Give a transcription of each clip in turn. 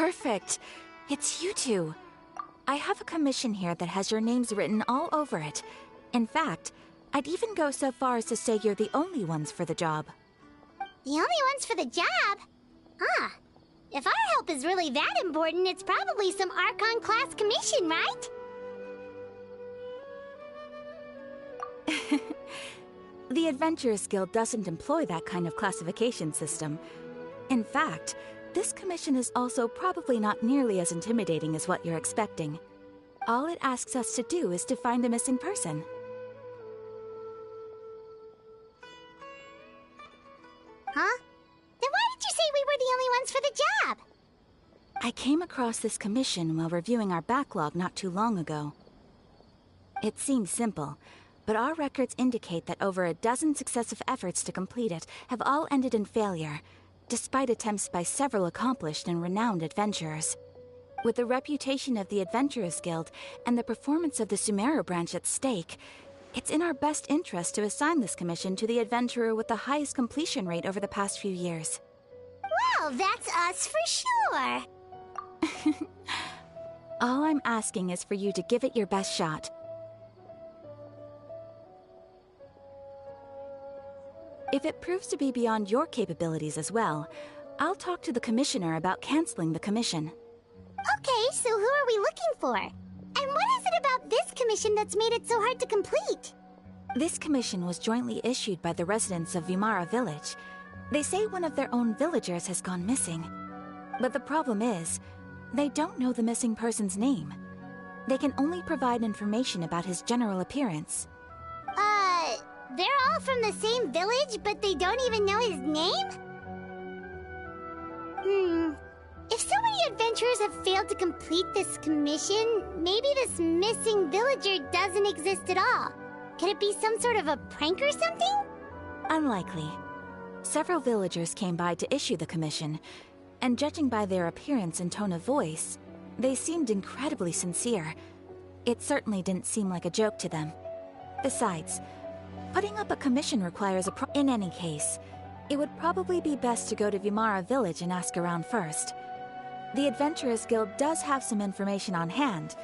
Perfect. It's you two. I have a commission here that has your names written all over it. In fact, I'd even go so far as to say you're the only ones for the job. The only ones for the job? Ah, if our help is really that important, it's probably some Archon class commission, right? The Adventurers Guild doesn't employ that kind of classification system. In fact, this commission is also probably not nearly as intimidating as what you're expecting. All it asks us to do is to find a missing person. Huh? Then why did you say we were the only ones for the job? I came across this commission while reviewing our backlog not too long ago. It seems simple, but our records indicate that over a dozen successive efforts to complete it have all ended in failure, despite attempts by several accomplished and renowned adventurers. With the reputation of the Adventurers Guild and the performance of the Sumeru branch at stake, it's in our best interest to assign this commission to the adventurer with the highest completion rate over the past few years. Well, that's us for sure. All I'm asking is for you to give it your best shot. If it proves to be beyond your capabilities as well, I'll talk to the commissioner about canceling the commission. Okay, so who are we looking for? And what is it about this commission that's made it so hard to complete? This commission was jointly issued by the residents of Vimara Village. They say one of their own villagers has gone missing. But the problem is, they don't know the missing person's name. They can only provide information about his general appearance. They're all from the same village, but they don't even know his name? If so many adventurers have failed to complete this commission, maybe this missing villager doesn't exist at all. Could it be some sort of a prank or something? Unlikely. Several villagers came by to issue the commission, and judging by their appearance and tone of voice, they seemed incredibly sincere. It certainly didn't seem like a joke to them. Besides, putting up a commission requires in any case, it would probably be best to go to Vimara Village and ask around first. The Adventurers Guild does have some information on hand,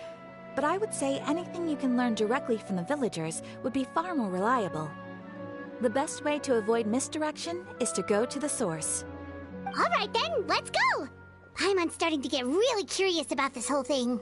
but I would say anything you can learn directly from the villagers would be far more reliable. The best way to avoid misdirection is to go to the source. All right then, let's go! I'm starting to get really curious about this whole thing.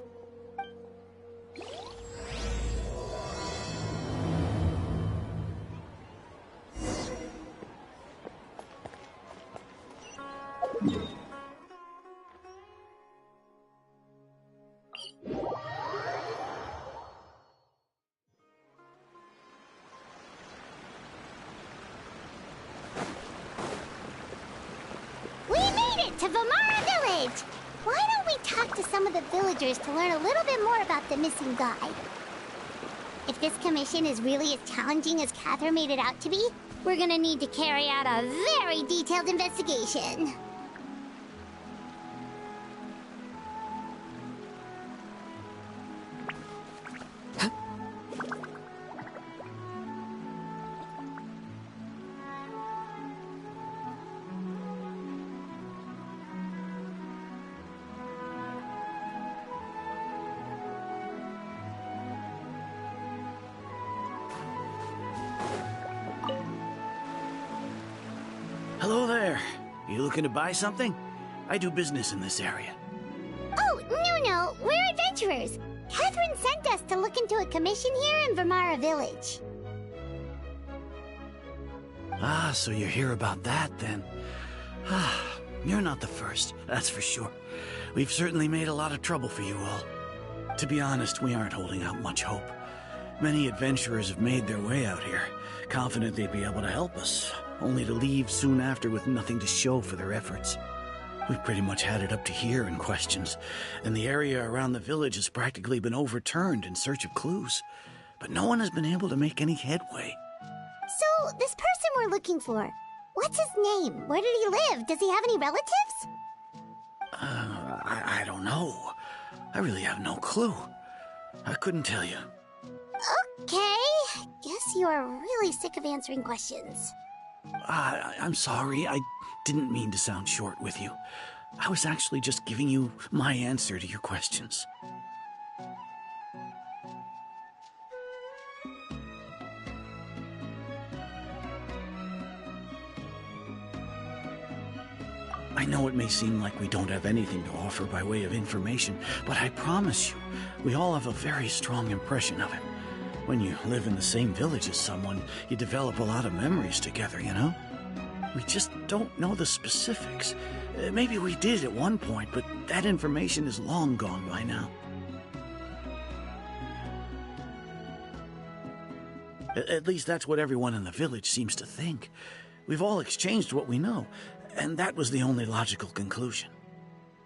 To Vimara Village! Why don't we talk to some of the villagers to learn a little bit more about the missing guy? If this commission is really as challenging as Catherine made it out to be, we're gonna need to carry out a very detailed investigation. Hello there. You looking to buy something? I do business in this area. Oh, no, we're adventurers. Catherine sent us to look into a commission here in Vimara Village. Ah, so you're here about that then. Ah, you're not the first, that's for sure. We've certainly made a lot of trouble for you all. To be honest, we aren't holding out much hope. Many adventurers have made their way out here, confident they'd be able to help us, only to leave soon after with nothing to show for their efforts. We've pretty much had it up to here in questions, and the area around the village has practically been overturned in search of clues. But no one has been able to make any headway. So, this person we're looking for, what's his name? Where did he live? Does he have any relatives? I don't know. I really have no clue. I couldn't tell you. Okay, guess you are really sick of answering questions. I'm sorry, I didn't mean to sound short with you. I was actually just giving you my answer to your questions. I know it may seem like we don't have anything to offer by way of information, but I promise you, we all have a very strong impression of him. When you live in the same village as someone, you develop a lot of memories together, you know? We just don't know the specifics. Maybe we did at one point, but that information is long gone by now. At least that's what everyone in the village seems to think. We've all exchanged what we know, and that was the only logical conclusion.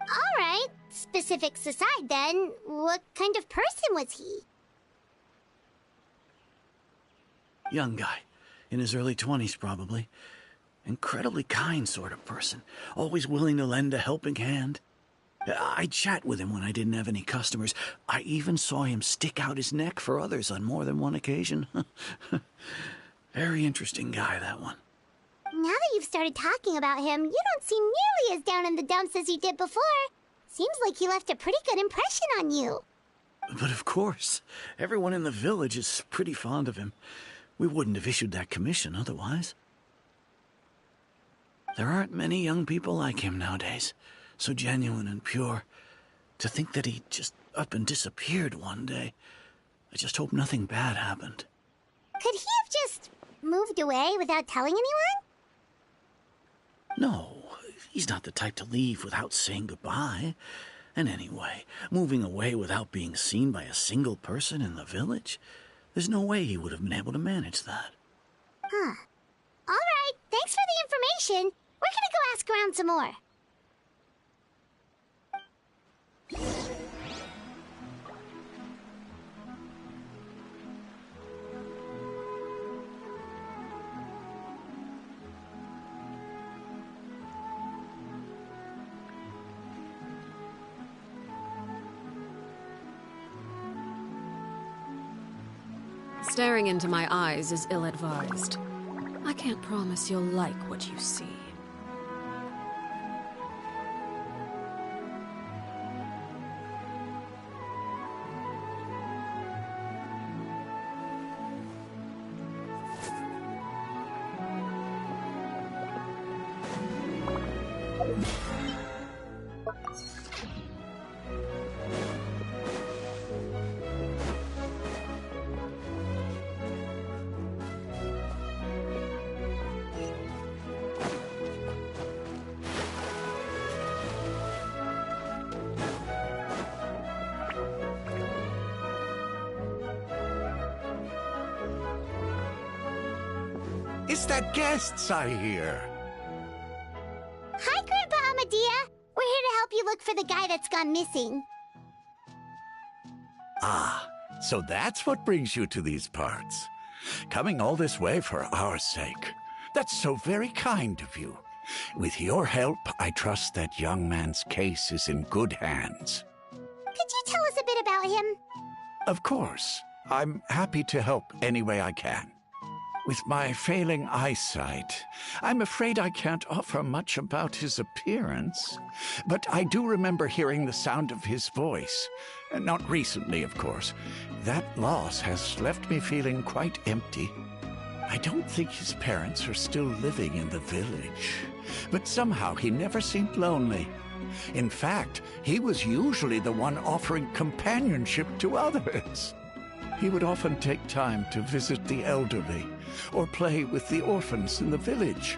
All right, specifics aside then, what kind of person was he? Young guy, in his early 20s probably. Incredibly kind sort of person, always willing to lend a helping hand. I'd chat with him when I didn't have any customers. I even saw him stick out his neck for others on more than one occasion. Very interesting guy, that one. Now that you've started talking about him, you don't seem nearly as down in the dumps as you did before. Seems like he left a pretty good impression on you. But of course, everyone in the village is pretty fond of him. We wouldn't have issued that commission otherwise. There aren't many young people like him nowadays, so genuine and pure. To think that he just up and disappeared one day. I just hope nothing bad happened. Could he have just moved away without telling anyone? No, he's not the type to leave without saying goodbye. And anyway, moving away without being seen by a single person in the village? There's no way he would have been able to manage that. Huh. All right, thanks for the information. We're gonna go ask around some more. Staring into my eyes is ill-advised. I can't promise you'll like what you see. Is that guests I hear? Hi, Grandpa Amadea. We're here to help you look for the guy that's gone missing. Ah, so that's what brings you to these parts. Coming all this way for our sake. That's so very kind of you. With your help, I trust that young man's case is in good hands. Could you tell us a bit about him? Of course. I'm happy to help any way I can. With my failing eyesight, I'm afraid I can't offer much about his appearance. But I do remember hearing the sound of his voice. Not recently, of course. That loss has left me feeling quite empty. I don't think his parents are still living in the village. But somehow he never seemed lonely. In fact, he was usually the one offering companionship to others. He would often take time to visit the elderly or play with the orphans in the village.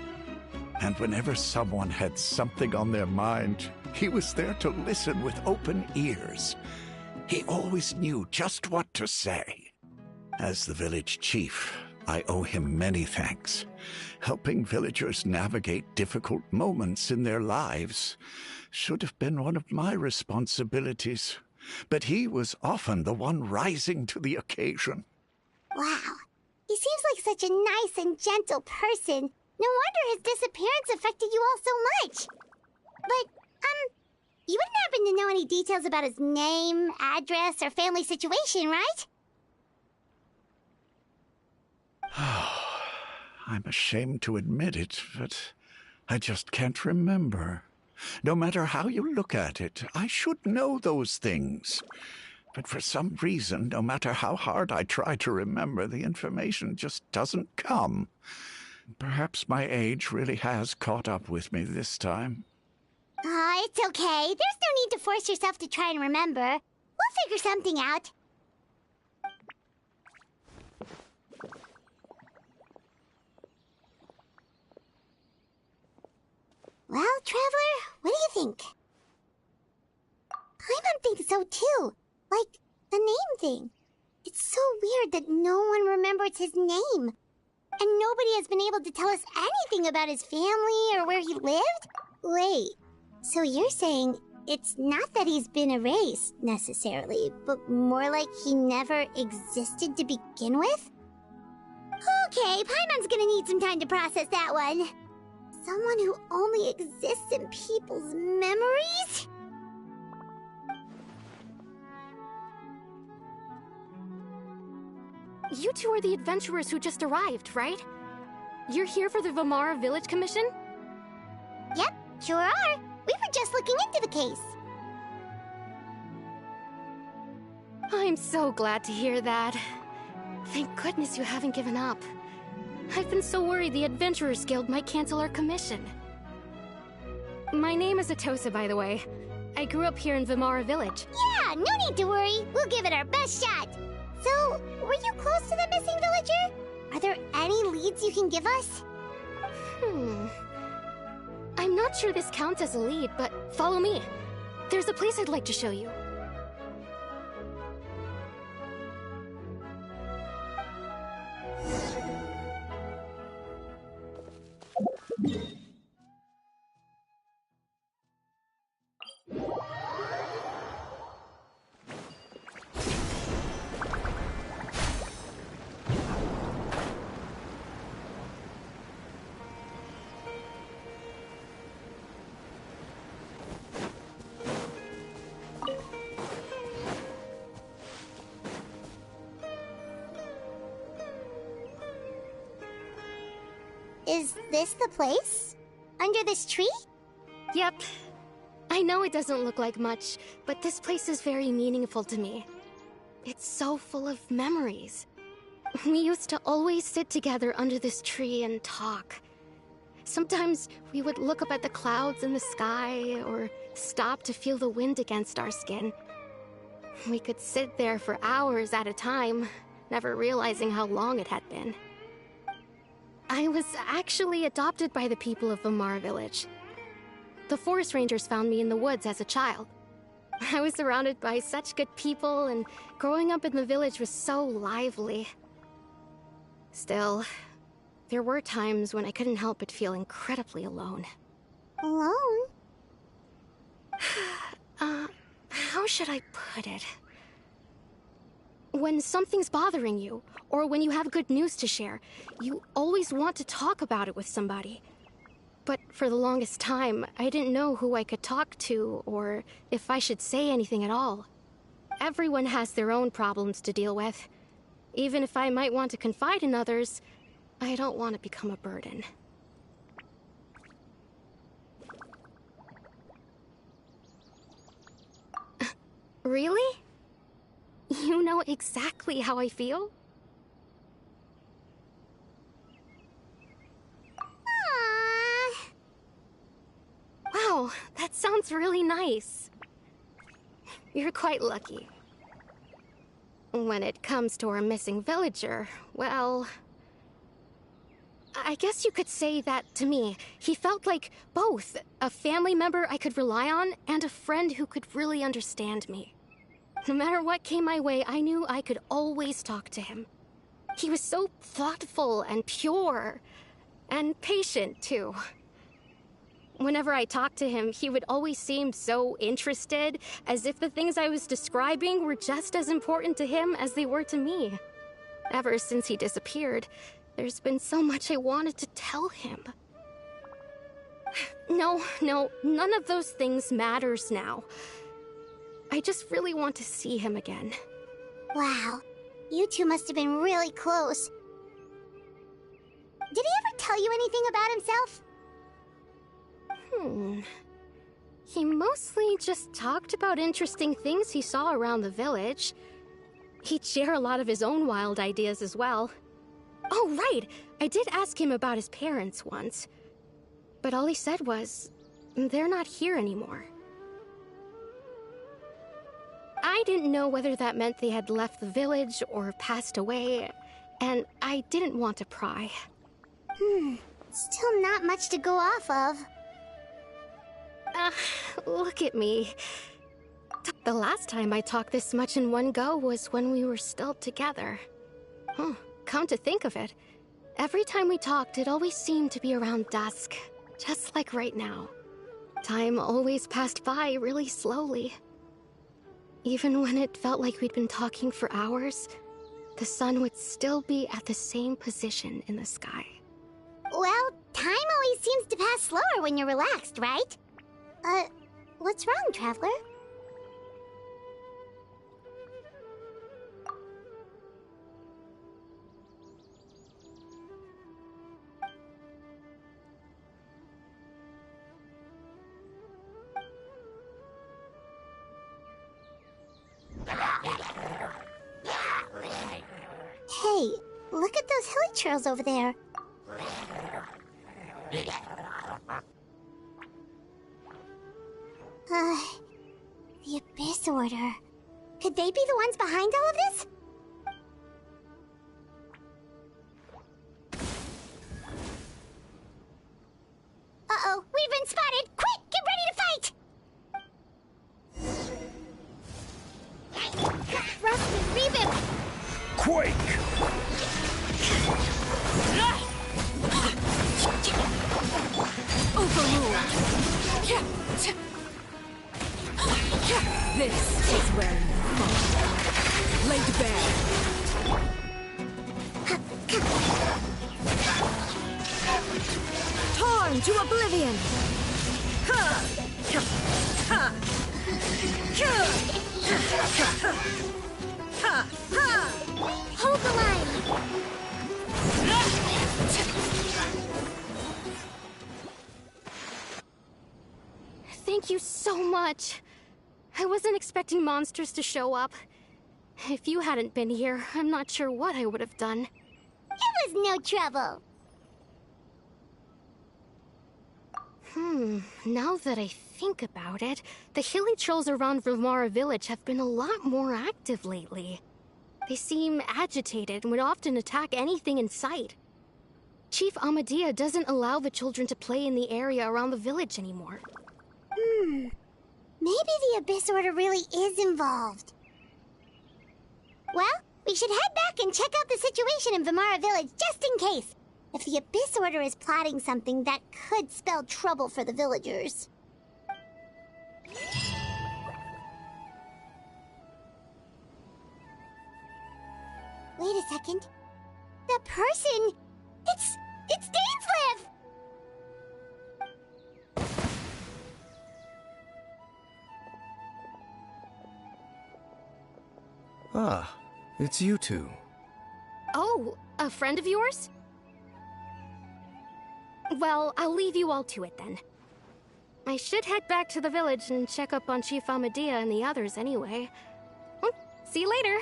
And whenever someone had something on their mind, he was there to listen with open ears. He always knew just what to say. As the village chief, I owe him many thanks. Helping villagers navigate difficult moments in their lives should have been one of my responsibilities. But he was often the one rising to the occasion. Wow. He seems like such a nice and gentle person. No wonder his disappearance affected you all so much. But, you wouldn't happen to know any details about his name, address, or family situation, right? I'm ashamed to admit it, but I just can't remember. No matter how you look at it, I should know those things. But for some reason, no matter how hard I try to remember, the information just doesn't come. Perhaps my age really has caught up with me this time. It's okay. There's no need to force yourself to try and remember. We'll figure something out. Well, Traveler, what do you think? Paimon thinks so too. Like, the name thing. It's so weird that no one remembers his name. And nobody has been able to tell us anything about his family or where he lived? Wait, so you're saying it's not that he's been erased, necessarily, but more like he never existed to begin with? Okay, Paimon's gonna need some time to process that one. Someone who only exists in people's memories? You two are the adventurers who just arrived, right? You're here for the Vamara Village Commission? Yep, sure are. We were just looking into the case. I'm so glad to hear that. Thank goodness you haven't given up. I've been so worried the Adventurers Guild might cancel our commission. My name is Atosa, by the way. I grew up here in Vamara Village. Yeah, no need to worry. We'll give it our best shot. So, were you close to the missing villager? Are there any leads you can give us? I'm not sure this counts as a lead, but follow me. There's a place I'd like to show you. Is this the place? Under this tree? Yep. I know it doesn't look like much, but this place is very meaningful to me. It's so full of memories. We used to always sit together under this tree and talk. Sometimes we would look up at the clouds in the sky, or stop to feel the wind against our skin. We could sit there for hours at a time, never realizing how long it had been. I was actually adopted by the people of Vamara Village. The forest rangers found me in the woods as a child. I was surrounded by such good people, and growing up in the village was so lively. Still, there were times when I couldn't help but feel incredibly alone. Alone? How should I put it? When something's bothering you, or when you have good news to share, you always want to talk about it with somebody. But for the longest time, I didn't know who I could talk to, or if I should say anything at all. Everyone has their own problems to deal with. Even if I might want to confide in others, I don't want to become a burden. Really? You know exactly how I feel? Aww. Wow, that sounds really nice. You're quite lucky. When it comes to our missing villager, well, I guess you could say that to me. He felt like both a family member I could rely on and a friend who could really understand me. No matter what came my way, I knew I could always talk to him. He was so thoughtful and pure, and patient, too. Whenever I talked to him, he would always seem so interested, as if the things I was describing were just as important to him as they were to me. Ever since he disappeared, there's been so much I wanted to tell him. No, none of those things matters now. I just really want to see him again. Wow, you two must have been really close. Did he ever tell you anything about himself? He mostly just talked about interesting things he saw around the village. He'd share a lot of his own wild ideas as well. Oh, right! I did ask him about his parents once. But all he said was, they're not here anymore. I didn't know whether that meant they had left the village or passed away, and I didn't want to pry. Still not much to go off of. Look at me. The last time I talked this much in one go was when we were still together. Come to think of it, every time we talked, it always seemed to be around dusk, just like right now. Time always passed by really slowly. Even when it felt like we'd been talking for hours, the sun would still be at the same position in the sky. Well, time always seems to pass slower when you're relaxed, right? What's wrong, Traveler? Hey, look at those hilly trails over there. The Abyss Order. Could they be the ones behind all of this? Uh-oh, we've been spotted! Quick, get ready to fight! Rusty, leave him! Quake! Overruled! This is where you fall. Laid bare. Torn to oblivion! Hold the line! Thank you so much. I wasn't expecting monsters to show up. If you hadn't been here, I'm not sure what I would have done. It was no trouble. Now that I think about it, the hilly trolls around Vilmara village have been a lot more active lately. They seem agitated and would often attack anything in sight. Chief Amadea doesn't allow the children to play in the area around the village anymore. Maybe the Abyss Order really is involved. Well, we should head back and check out the situation in Vilmara village just in case. If the Abyss Order is plotting something, that could spell trouble for the villagers. Wait a second. That person... It's Dainslev! Ah, it's you two. Oh, a friend of yours? Well, I'll leave you all to it then. I should head back to the village and check up on Chief Amadea and the others anyway. Well, see you later.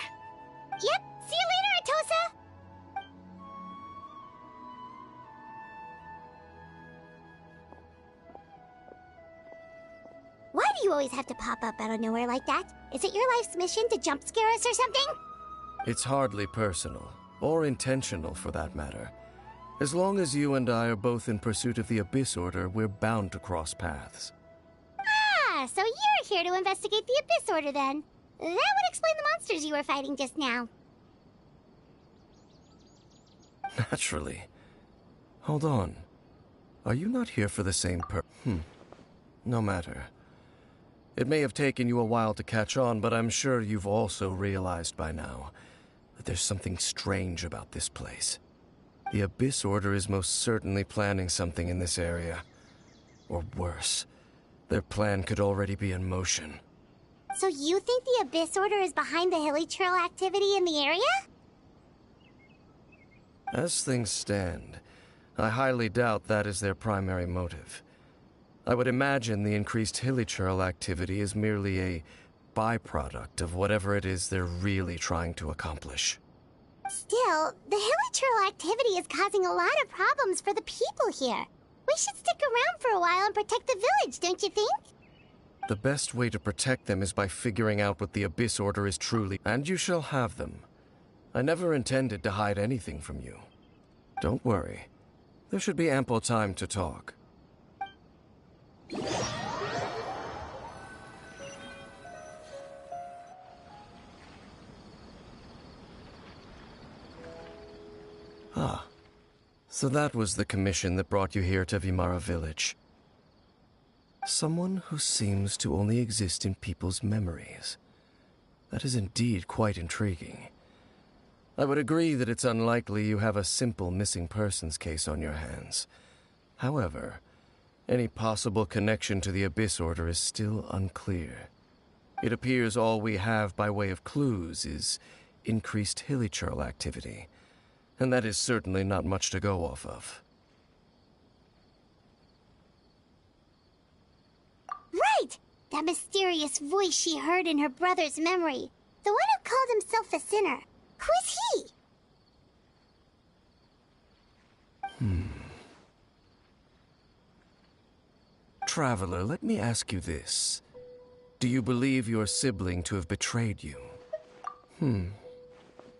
Yep, see you later, Atosa! Why do you always have to pop up out of nowhere like that? Is it your life's mission to jump scare us or something? It's hardly personal, or intentional for that matter. As long as you and I are both in pursuit of the Abyss Order, we're bound to cross paths. Ah, so you're here to investigate the Abyss Order then. That would explain the monsters you were fighting just now. Naturally. Hold on. Are you not here for the same No matter. It may have taken you a while to catch on, but I'm sure you've also realized by now that there's something strange about this place. The Abyss Order is most certainly planning something in this area. Or worse, their plan could already be in motion. So you think the Abyss Order is behind the hilly trail activity in the area? As things stand, I highly doubt that is their primary motive. I would imagine the increased hilichurl activity is merely a byproduct of whatever it is they're really trying to accomplish. Still, the hilichurl activity is causing a lot of problems for the people here. We should stick around for a while and protect the village, don't you think? The best way to protect them is by figuring out what the Abyss Order is truly, and you shall have them. I never intended to hide anything from you. Don't worry. There should be ample time to talk. Ah, so that was the commission that brought you here to Vimara Village. Someone who seems to only exist in people's memories. That is indeed quite intriguing. I would agree that it's unlikely you have a simple missing persons case on your hands. However, any possible connection to the Abyss Order is still unclear. It appears all we have by way of clues is increased hilichurl activity, and that is certainly not much to go off of. Right! That mysterious voice she heard in her brother's memory. The one who called himself a sinner. Who is he? Traveler, let me ask you this. Do you believe your sibling to have betrayed you?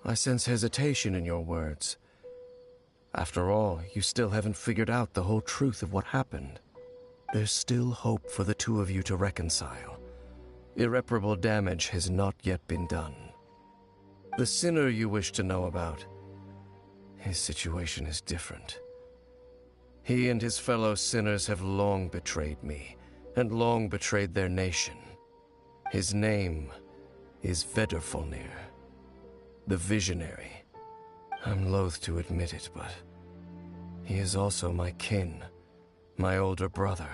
I sense hesitation in your words. After all, you still haven't figured out the whole truth of what happened. There's still hope for the two of you to reconcile. Irreparable damage has not yet been done. The sinner you wish to know about, his situation is different. He and his fellow sinners have long betrayed me, and long betrayed their nation. His name is Vedrfolnir, the Visionary. I'm loath to admit it, but he is also my kin, my older brother.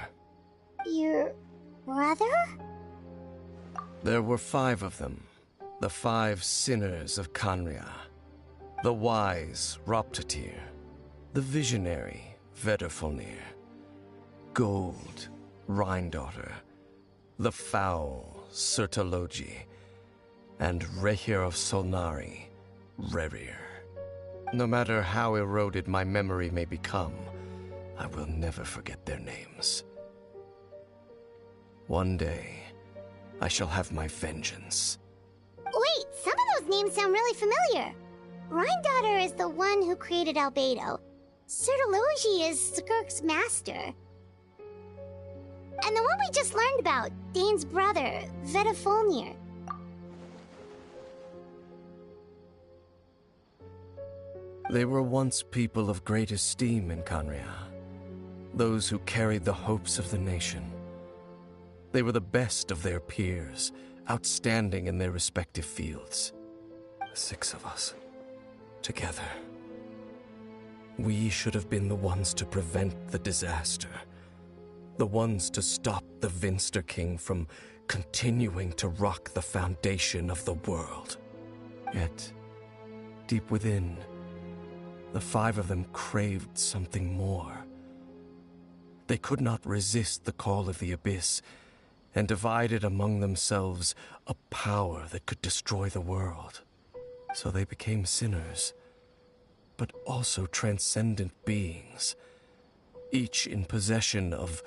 Your brother? There were 5 of them, the 5 sinners of Khaenri'ah. The wise Roptatyr, the visionary Vedrfolnir, Gold Rhindaughter, the foul Sertologi, and Rehir of Solnari, Rerir. No matter how eroded my memory may become, I will never forget their names. One day, I shall have my vengeance. Wait, some of those names sound really familiar. Rhindaughter is the one who created Albedo. Sertologi is Skirk's master. And the one we just learned about, Dane's brother, Vedrfolnir. They were once people of great esteem in Khaenri'ah, those who carried the hopes of the nation. They were the best of their peers, outstanding in their respective fields. The 6 of us, together. We should have been the ones to prevent the disaster. The ones to stop the Vinster King from continuing to rock the foundation of the world. Yet, deep within, the 5 of them craved something more. They could not resist the call of the Abyss, and divided among themselves a power that could destroy the world. So they became sinners, but also transcendent beings, each in possession of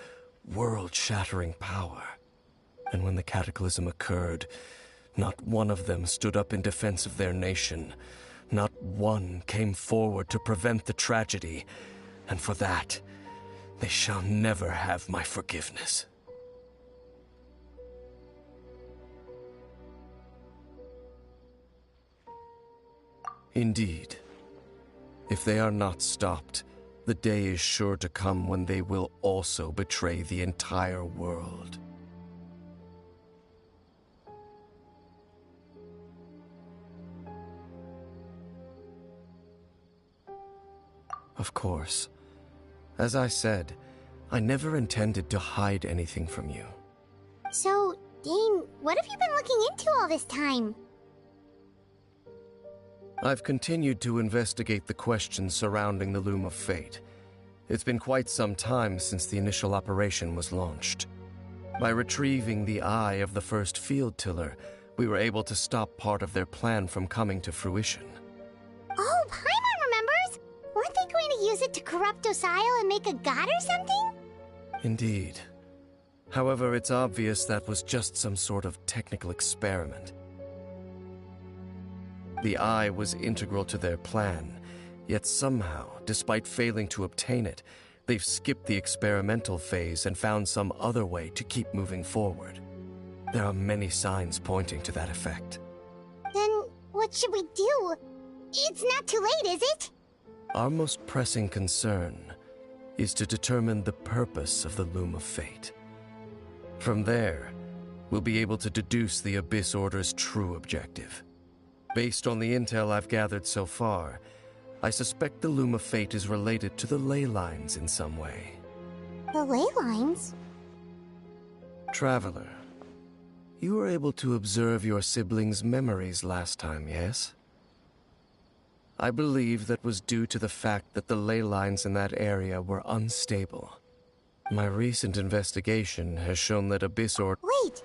world-shattering power. And when the cataclysm occurred, not one of them stood up in defense of their nation. Not one came forward to prevent the tragedy, and for that, they shall never have my forgiveness. Indeed, if they are not stopped, the day is sure to come when they will also betray the entire world. Of course. As I said, I never intended to hide anything from you. So, Dane, what have you been looking into all this time? I've continued to investigate the questions surrounding the Loom of Fate, It's been quite some time since the initial operation was launched. By retrieving the eye of the first field tiller, we were able to stop part of their plan from coming to fruition. Oh, Paimon remembers! Weren't they going to use it to corrupt Osial and make a god or something? Indeed. However, it's obvious that was just some sort of technical experiment. The eye was integral to their plan, yet somehow, despite failing to obtain it, they've skipped the experimental phase and found some other way to keep moving forward. There are many signs pointing to that effect. Then what should we do? It's not too late, is it? Our most pressing concern is to determine the purpose of the Loom of Fate. From there, we'll be able to deduce the Abyss Order's true objective. Based on the intel I've gathered so far, I suspect the Loom of Fate is related to the ley lines in some way. The ley lines? Traveler, you were able to observe your siblings' memories last time, yes? I believe that was due to the fact that the ley lines in that area were unstable. My recent investigation has shown that Abyss Order— Wait!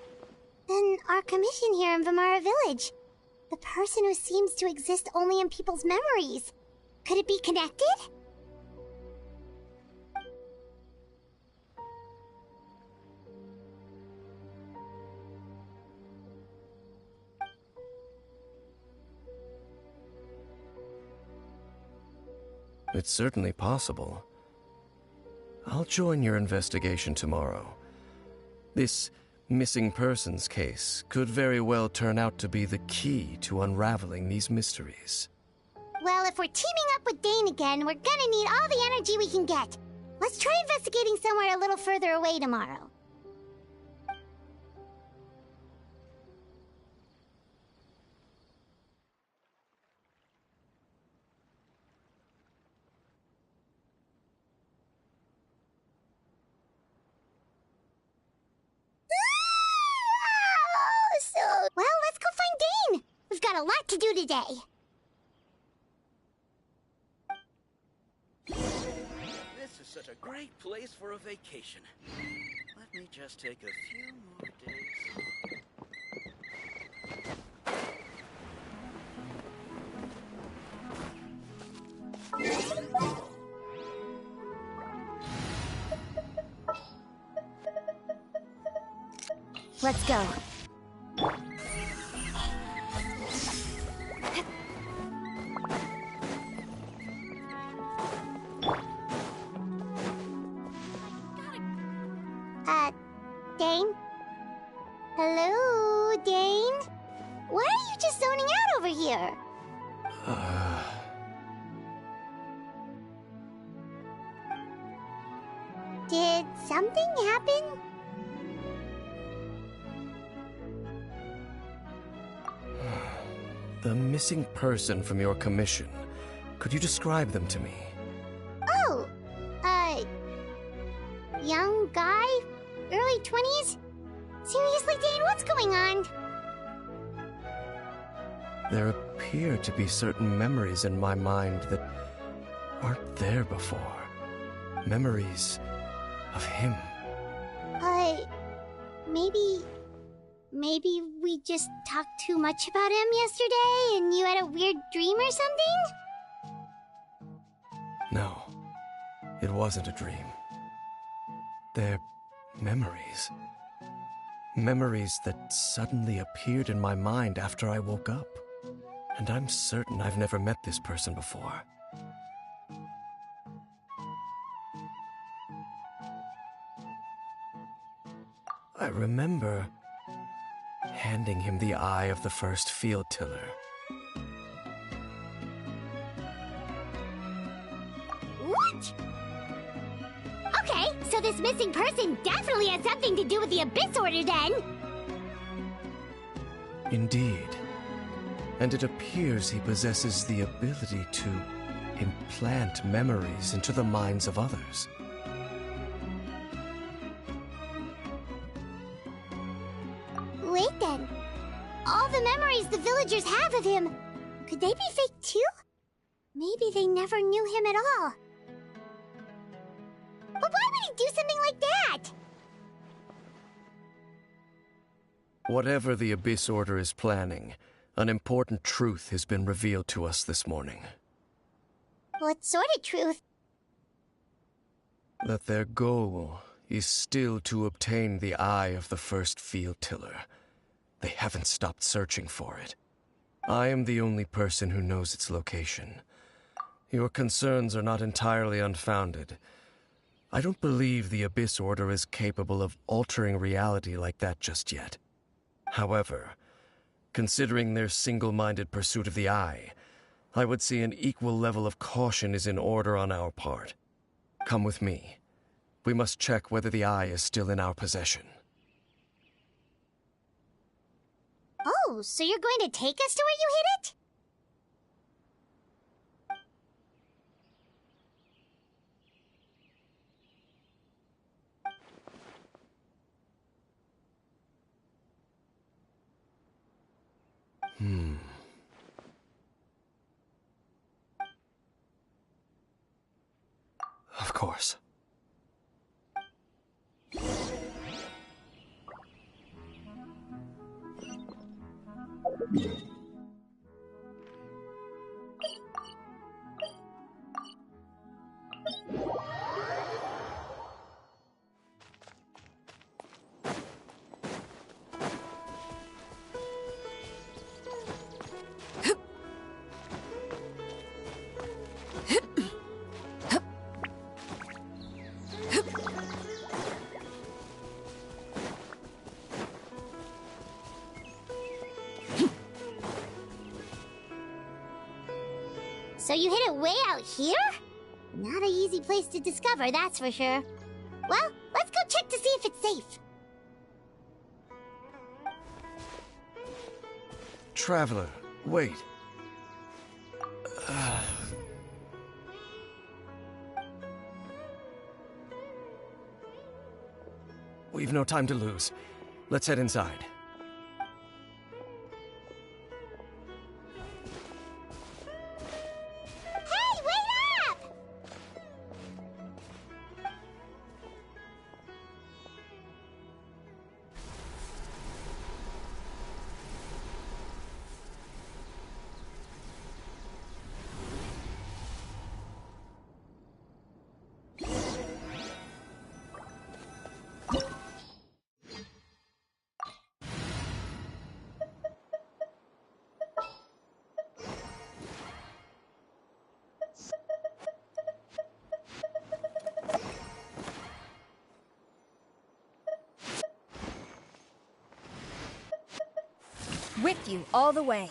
Then our commission here in Vimara Village. The person who seems to exist only in people's memories. Could it be connected? It's certainly possible. I'll join your investigation tomorrow. This missing persons case could very well turn out to be the key to unraveling these mysteries. Well, if we're teaming up with Dane again, we're gonna need all the energy we can get. Let's try investigating somewhere a little further away tomorrow. Well, let's go find Dane! We've got a lot to do today. This is such a great place for a vacation. Let me just take a few more days. Let's go. Dane? Hello, Dane? Why are you just zoning out over here? Did something happen? The missing person from your commission. Could you describe them to me? Oh, young guy? Early 20s? Seriously, Dane, what's going on? There appear to be certain memories in my mind that aren't there before. Memories of him. Maybe we just talked too much about him yesterday and you had a weird dream or something? No, it wasn't a dream. They're memories. Memories that suddenly appeared in my mind after I woke up. And I'm certain I've never met this person before. I remember handing him the eye of the first field tiller. What? Okay, so this missing person definitely has something to do with the Abyss Order then! Indeed. And it appears he possesses the ability to implant memories into the minds of others. Wait then. All the memories the villagers have of him, could they be fake too? Maybe they never knew him at all. would he do something like that? Whatever the Abyss Order is planning, an important truth has been revealed to us this morning. What sort of truth? That their goal is still to obtain the eye of the first field tiller. They haven't stopped searching for it. I am the only person who knows its location. Your concerns are not entirely unfounded. I don't believe the Abyss Order is capable of altering reality like that just yet. However, considering their single-minded pursuit of the eye, I would say an equal level of caution is in order on our part. Come with me. We must check whether the eye is still in our possession. Oh, so you're going to take us to where you hid it? Of course. So you hid it way out here? Not an easy place to discover, that's for sure. Well, let's go check to see if it's safe. Traveler, wait. We've no time to lose. Let's head inside. Hey, wait up! With you all the way.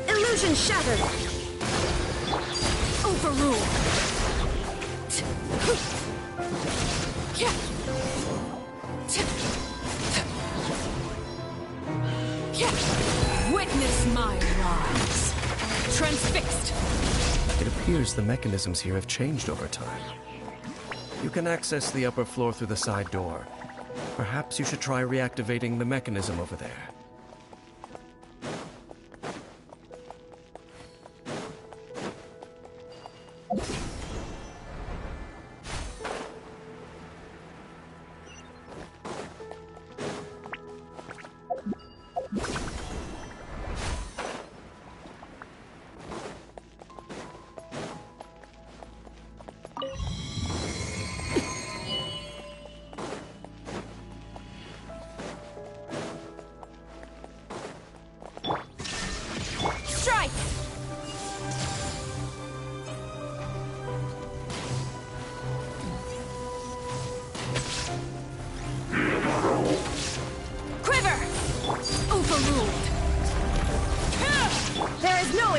Illusion shattered! Overruled! Witness my rise! Transfixed! It appears the mechanisms here have changed over time. You can access the upper floor through the side door. Perhaps you should try reactivating the mechanism over there.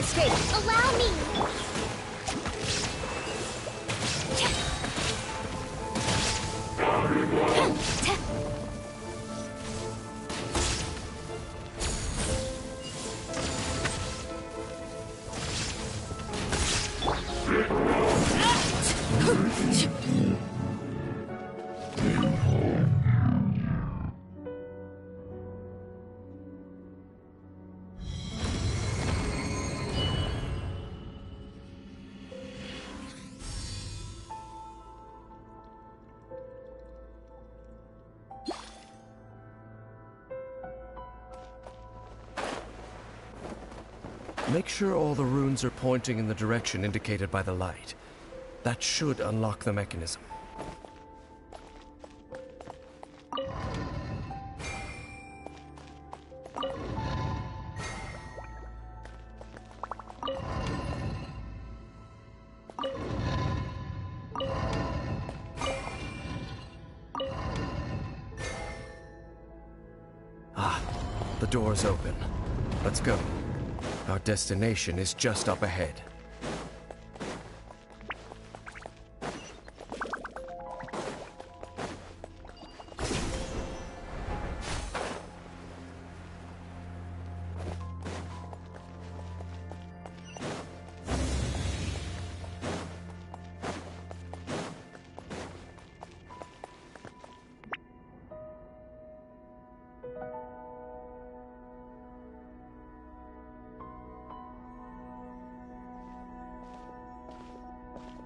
escape! Allow me! Make sure all the runes are pointing in the direction indicated by the light. That should unlock the mechanism. Ah, the door's open. Let's go. Our destination is just up ahead.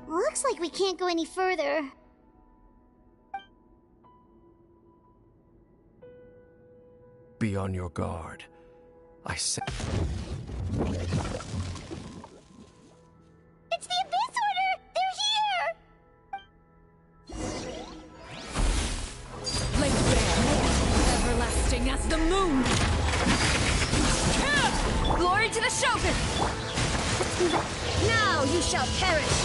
Looks like we can't go any further. Be on your guard. I said. It's the Abyss Order! They're here! Lay bare, everlasting as the moon! Glory to the Shogun! Now you shall perish!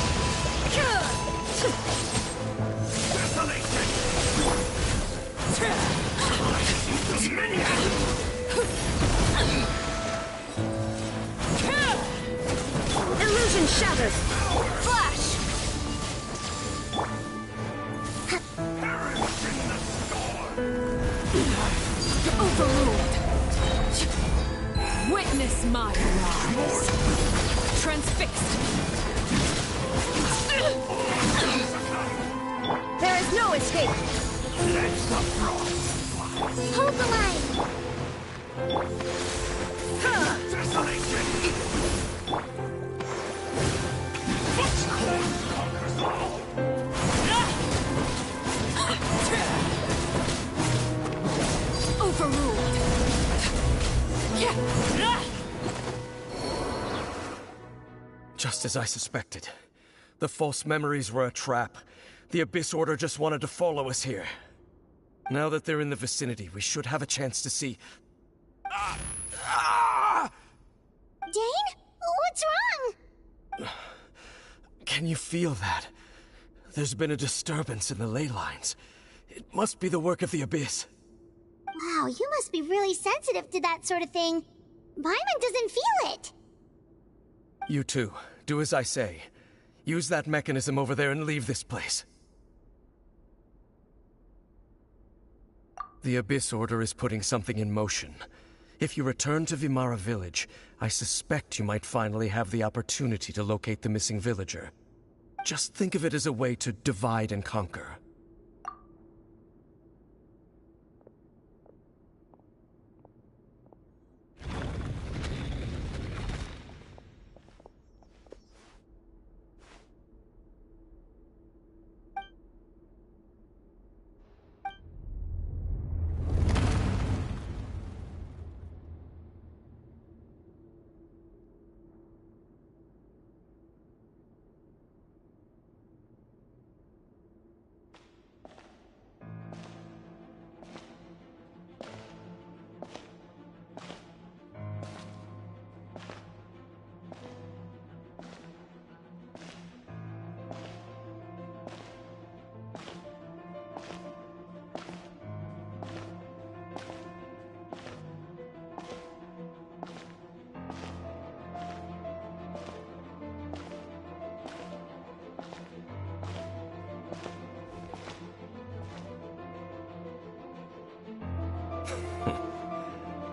Illusion shatters! Flash! Overruled! Witness my rise! Transfixed! There is no escape! Hold the line! Overruled! Just as I suspected. The false memories were a trap. The Abyss Order just wanted to follow us here. Now that they're in the vicinity, we should have a chance to see... Dane? What's wrong? Can you feel that? There's been a disturbance in the ley lines. It must be the work of the Abyss. Wow, you must be really sensitive to that sort of thing. Paimon doesn't feel it. You too. Do as I say. Use that mechanism over there and leave this place. The Abyss Order is putting something in motion. If you return to Vimara Village, I suspect you might finally have the opportunity to locate the missing villager. Just think of it as a way to divide and conquer.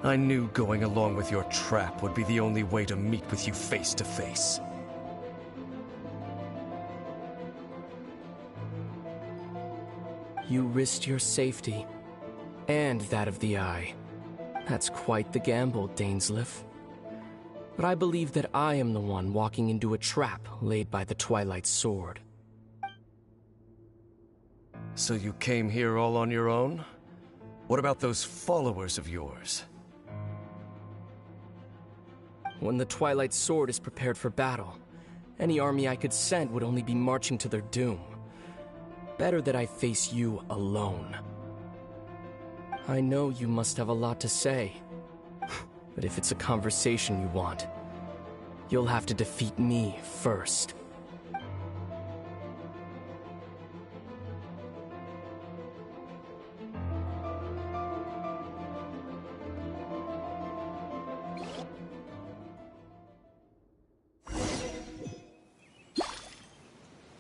I knew going along with your trap would be the only way to meet with you face to face. You risked your safety, and that of the Eye. That's quite the gamble, Dainsleif. But I believe that I am the one walking into a trap laid by the Twilight Sword. So you came here all on your own? What about those followers of yours? When the Twilight Sword is prepared for battle, any army I could send would only be marching to their doom. Better that I face you alone. I know you must have a lot to say, but if it's a conversation you want, you'll have to defeat me first.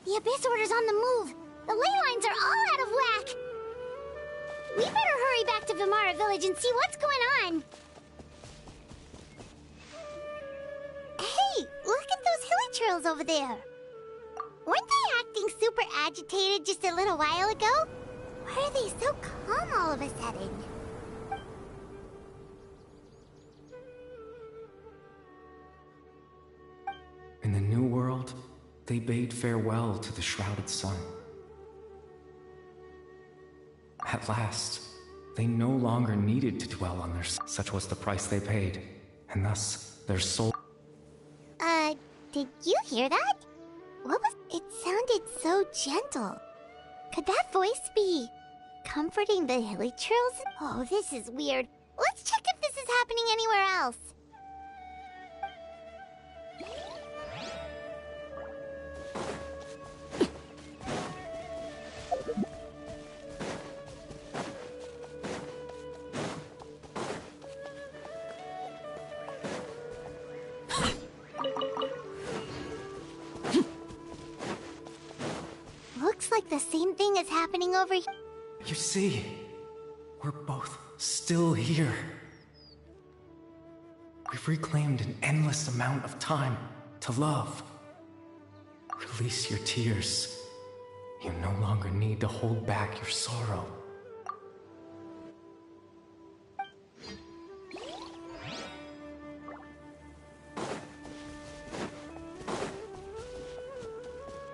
The Abyss Order's on the move. The ley lines are all out of whack. We better hurry back to Vimara Village and see what's going on. Hey, look at those hilly trails over there. Weren't they acting super agitated just a little while ago? Why are they so calm all of a sudden? In the New World, they bade farewell to the shrouded sun. At last, they no longer needed to dwell on their such was the price they paid, and thus their soul. Did you hear that? What was it? Sounded so gentle. Could that voice be comforting the hilly trails? Oh, this is weird. Let's check if this is happening anywhere else. Looks like the same thing is happening over here. You see, we're both still here. We've reclaimed an endless amount of time to love. Release your tears. You no longer need to hold back your sorrow.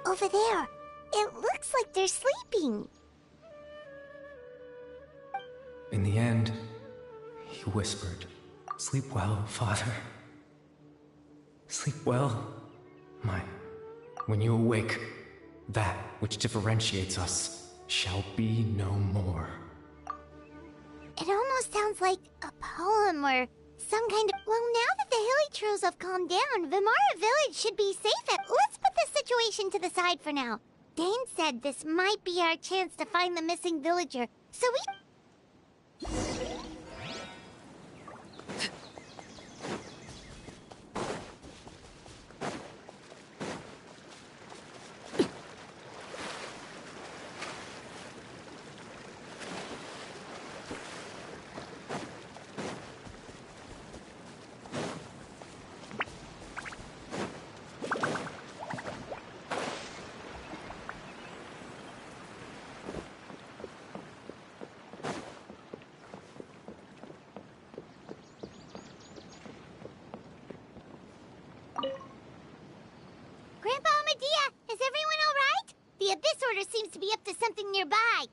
Over there. It looks like they're sleeping. In the end, he whispered, "Sleep well, Father. Sleep well, mine. When you awake, that which differentiates us shall be no more." It almost sounds like a poem or some kind of... Well, now that the hilly trails have calmed down, Vimara Village should be safe. Let's put this situation to the side for now. Dane said this might be our chance to find the missing villager, so we... Grandpa Medea, is everyone all right? The Abyss Order seems to be up to something nearby.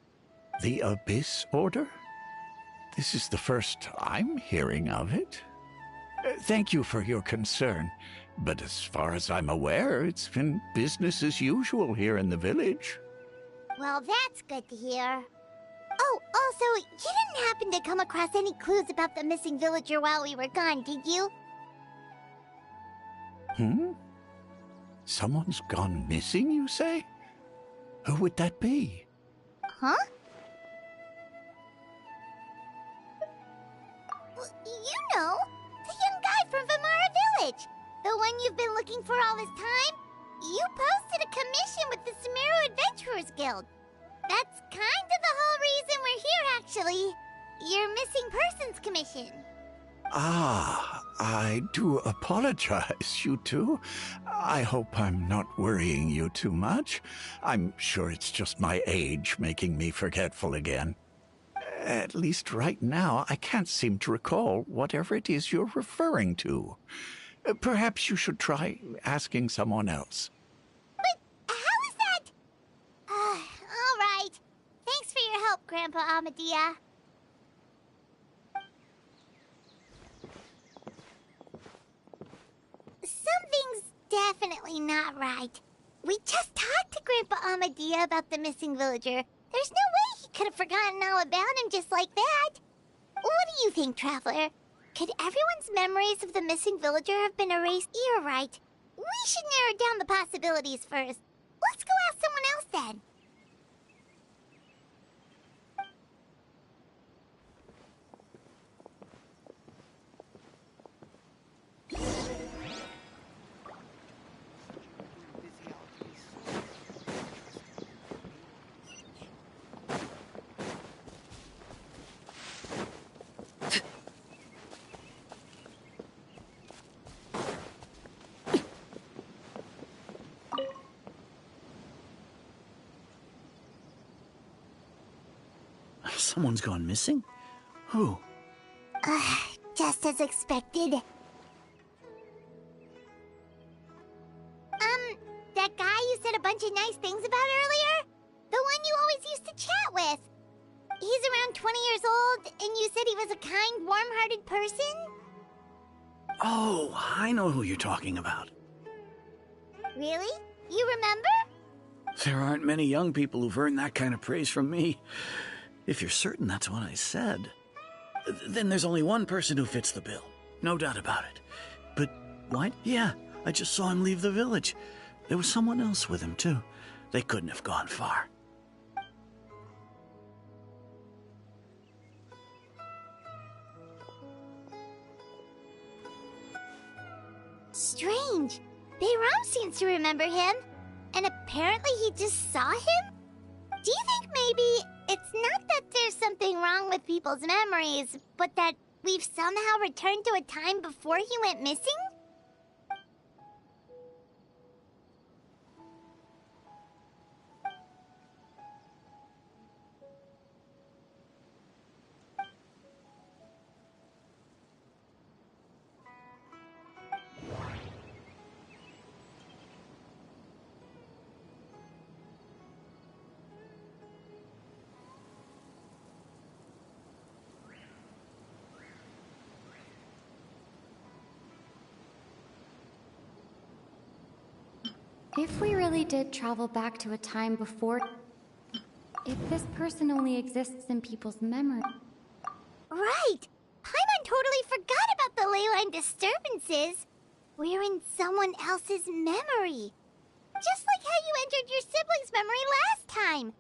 The Abyss Order? This is the first I'm hearing of it. Thank you for your concern, but as far as I'm aware, it's been business as usual here in the village. Well, that's good to hear. Oh, also, you didn't happen to come across any clues about the missing villager while we were gone, did you? Someone's gone missing, you say? Who would that be? Huh? Well, you know, the young guy from Vimara Village. The one you've been looking for all this time. You posted a commission with the Sumeru Adventurers Guild. That's kind of the whole reason we're here, actually. Your missing persons commission. Ah, I do apologize, you two. I hope I'm not worrying you too much. I'm sure it's just my age making me forgetful again. At least right now, I can't seem to recall whatever it is you're referring to. Perhaps you should try asking someone else. But how is that? All right. Thanks for your help, Grandpa Amadia. Something's definitely not right. We just talked to Grandpa Amadia about the missing villager. There's no way he could have forgotten all about him just like that. What do you think, Traveler? Could everyone's memories of the missing villager have been erased? You're right. We should narrow down the possibilities first. Let's go ask someone else then. Someone's gone missing? Who? Just as expected. That guy you said a bunch of nice things about earlier? The one you always used to chat with. He's around 20 years old, and you said he was a kind, warm-hearted person? Oh, I know who you're talking about. Really? You remember? There aren't many young people who've earned that kind of praise from me. If you're certain that's what I said, then there's only one person who fits the bill. No doubt about it. But what? Yeah, I just saw him leave the village. There was someone else with him, too. They couldn't have gone far. Strange. Bayram seems to remember him. And apparently he just saw him? Do you think maybe it's not that there's something wrong with people's memories, but that we've somehow returned to a time before he went missing? If we really did travel back to a time before... If this person only exists in people's memory... Right! Paimon totally forgot about the ley line disturbances. We're in someone else's memory. Just like how you entered your sibling's memory last time.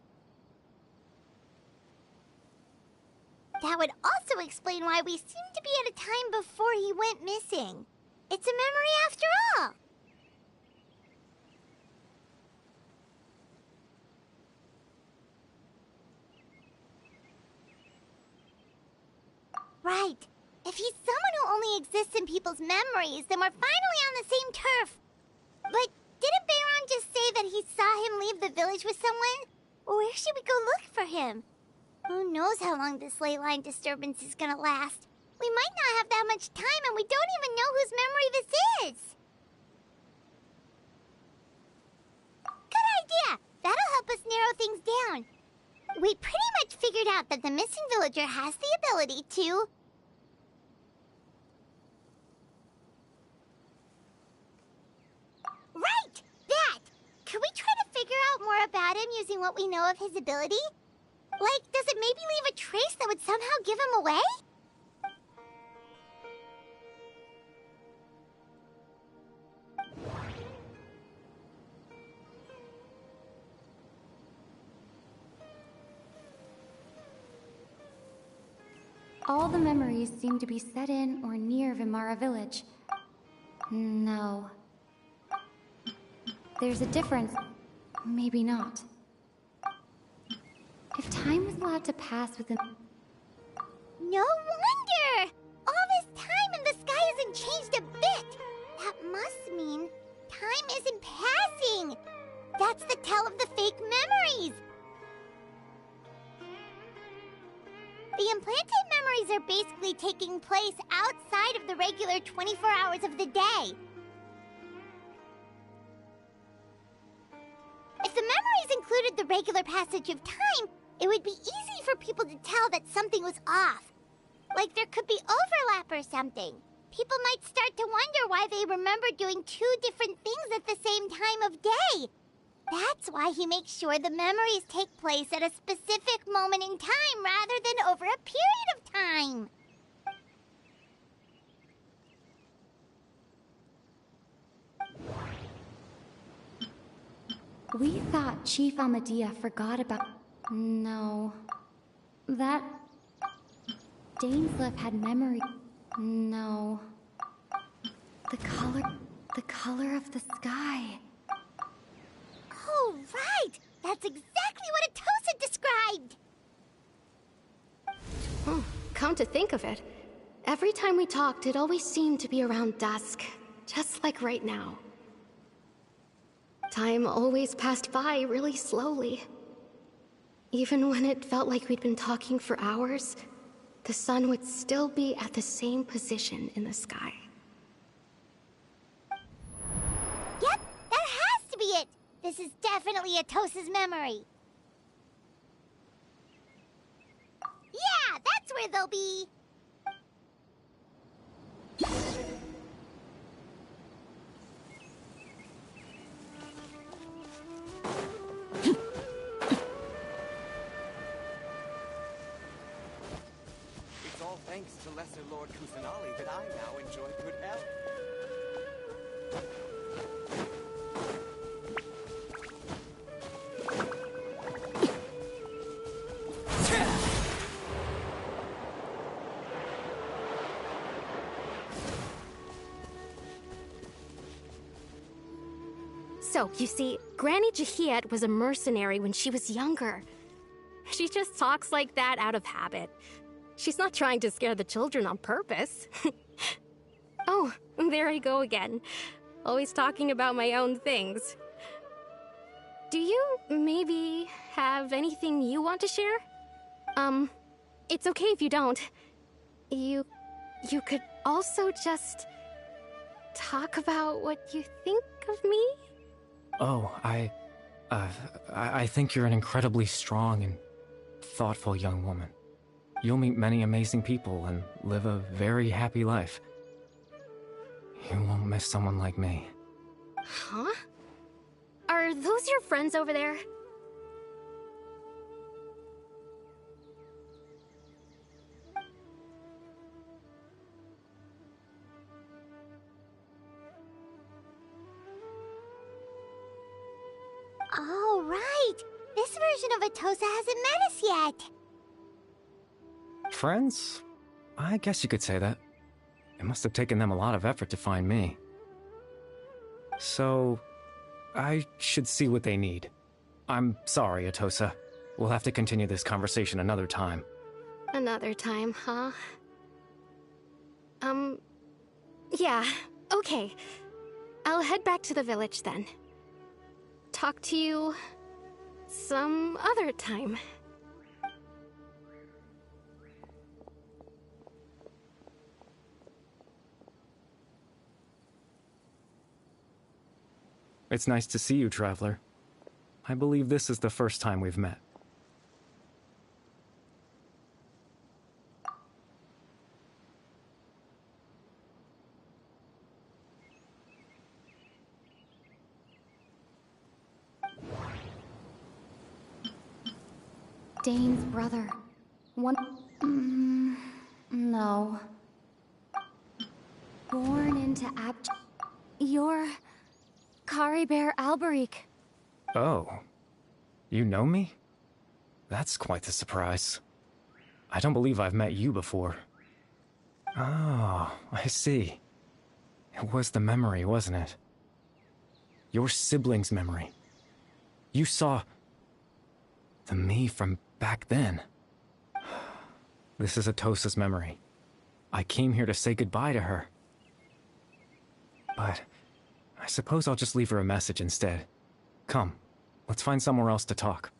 That would also explain why we seem to be at a time before he went missing. It's a memory after all. Right. If he's someone who only exists in people's memories, then we're finally on the same turf. But didn't Bayron just say that he saw him leave the village with someone? Where should we go look for him? Who knows how long this ley line disturbance is gonna last? We might not have that much time, and we don't even know whose memory this is. Good idea! That'll help us narrow things down. We pretty much figured out that the missing villager has the ability to... Right! That! Could we try to figure out more about him using what we know of his ability? Like, does it maybe leave a trace that would somehow give him away? All the memories seem to be set in or near Vimara village. No. There's a difference. Maybe not. If time was allowed to pass within... No wonder! All this time hasn't changed a bit. That must mean time isn't passing. That's the tell of the fake memories. The implanted memories are basically taking place outside of the regular 24 hours of the day. If the memories included the regular passage of time, it would be easy for people to tell that something was off. Like there could be overlap or something. People might start to wonder why they remember doing two different things at the same time of day. That's why he makes sure the memories take place at a specific moment in time rather than over a period of time. We thought Chief Amadea forgot about... No. That... Dainsleif had memory... No. The color of the sky. Oh, right! That's exactly what Atosa described! Oh, come to think of it, every time we talked, it always seemed to be around dusk, just like right now. Time always passed by really slowly. Even when it felt like we'd been talking for hours, the sun would still be at the same position in the sky. Yep, that has to be it! This is definitely Atosa's memory. Yeah, that's where they'll be! It's all thanks to Lesser Lord Kusanali that I now enjoy good health. So, you see, Granny Jahiet was a mercenary when she was younger. She just talks like that out of habit. She's not trying to scare the children on purpose. Oh, there I go again. Always talking about my own things. Do you maybe have anything you want to share? It's okay if you don't. You could also just talk about what you think of me? Oh, I think you're an incredibly strong and thoughtful young woman. You'll meet many amazing people and live a very happy life. You won't miss someone like me. Huh? Are those your friends over there? Oh, right! This version of Atosa hasn't met us yet! Friends? I guess you could say that. It must have taken them a lot of effort to find me. So, I should see what they need. I'm sorry, Atosa. We'll have to continue this conversation another time. Another time, huh? Yeah, okay. I'll head back to the village then. Talk to you some other time. It's nice to see you, Traveler. I believe this is the first time we've met. Dane's brother. No. Born into You're... Caribert Alberic. Oh. You know me? That's quite the surprise. I don't believe I've met you before. Oh, I see. It was the memory, wasn't it? Your sibling's memory. You saw... the me from back then. This is Atosa's memory. I came here to say goodbye to her. but I suppose I'll just leave her a message instead. Come, let's find somewhere else to talk.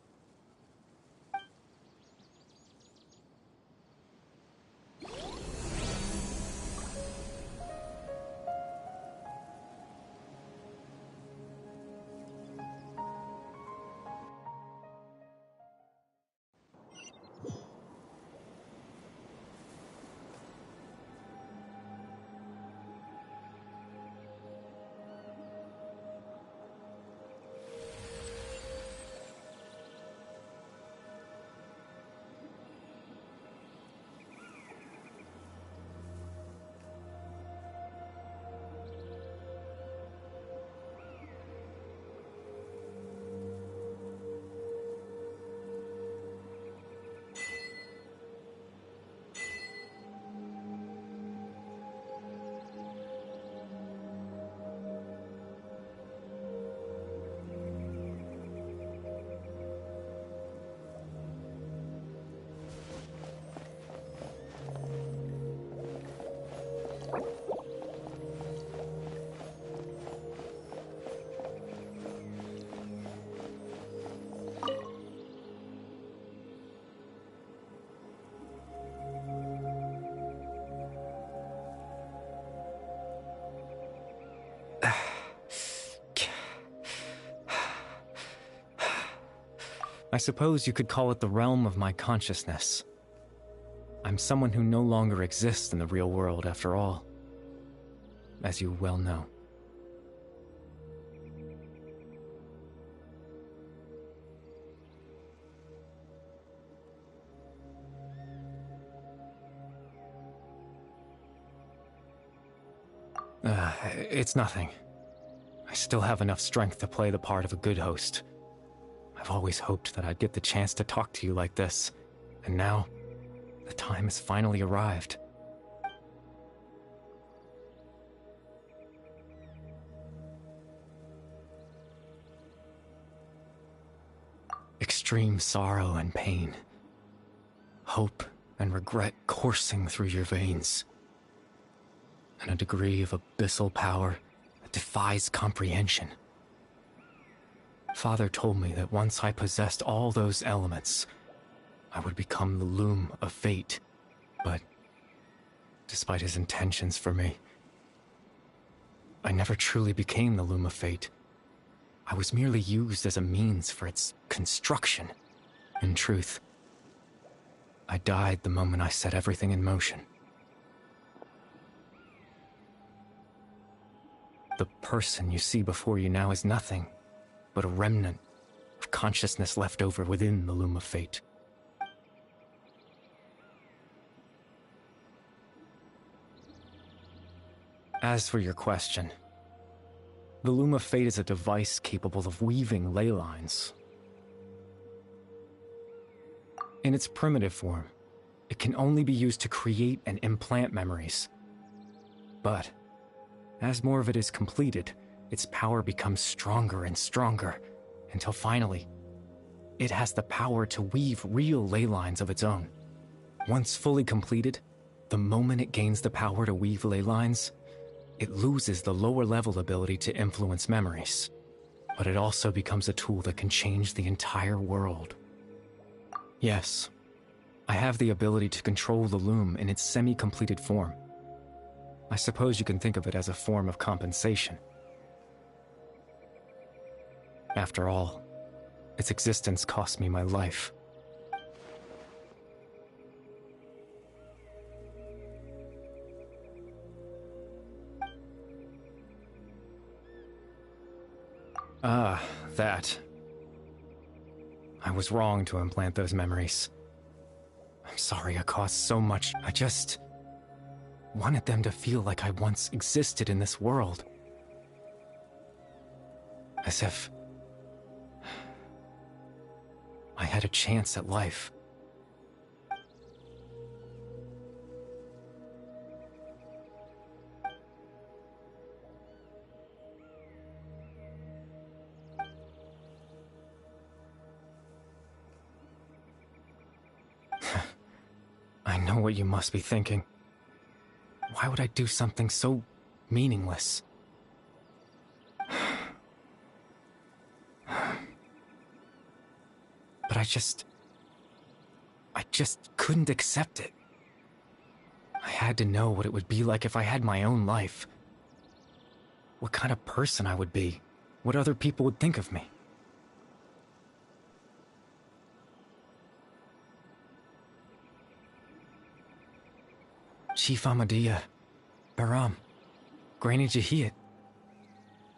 I suppose you could call it the realm of my consciousness. I'm someone who no longer exists in the real world, after all, as you well know. It's nothing. I still have enough strength to play the part of a good host. I've always hoped that I'd get the chance to talk to you like this, and now, the time has finally arrived. Extreme sorrow and pain, hope and regret coursing through your veins, and a degree of abyssal power that defies comprehension. Father told me that once I possessed all those elements, I would become the loom of fate, but despite his intentions for me, I never truly became the loom of fate. I was merely used as a means for its construction. In truth, I died the moment I set everything in motion. The person you see before you now is nothing but a remnant of consciousness left over within the loom of fate. As for your question, the loom of fate is a device capable of weaving ley lines. In its primitive form, it can only be used to create and implant memories. But as more of it is completed, its power becomes stronger and stronger, until finally, it has the power to weave real ley lines of its own. Once fully completed, the moment it gains the power to weave ley lines, it loses the lower-level ability to influence memories. But it also becomes a tool that can change the entire world. Yes, I have the ability to control the loom in its semi-completed form. I suppose you can think of it as a form of compensation. After all, its existence cost me my life. Ah, that. I was wrong to implant those memories. I'm sorry I caused so much. I just wanted them to feel like I once existed in this world. As if I had a chance at life. I know what you must be thinking. Why would I do something so meaningless? I just couldn't accept it. I had to know what it would be like if I had my own life. What kind of person I would be. What other people would think of me. Chief Ahmadiyya, Baram, Granny Jahiyat,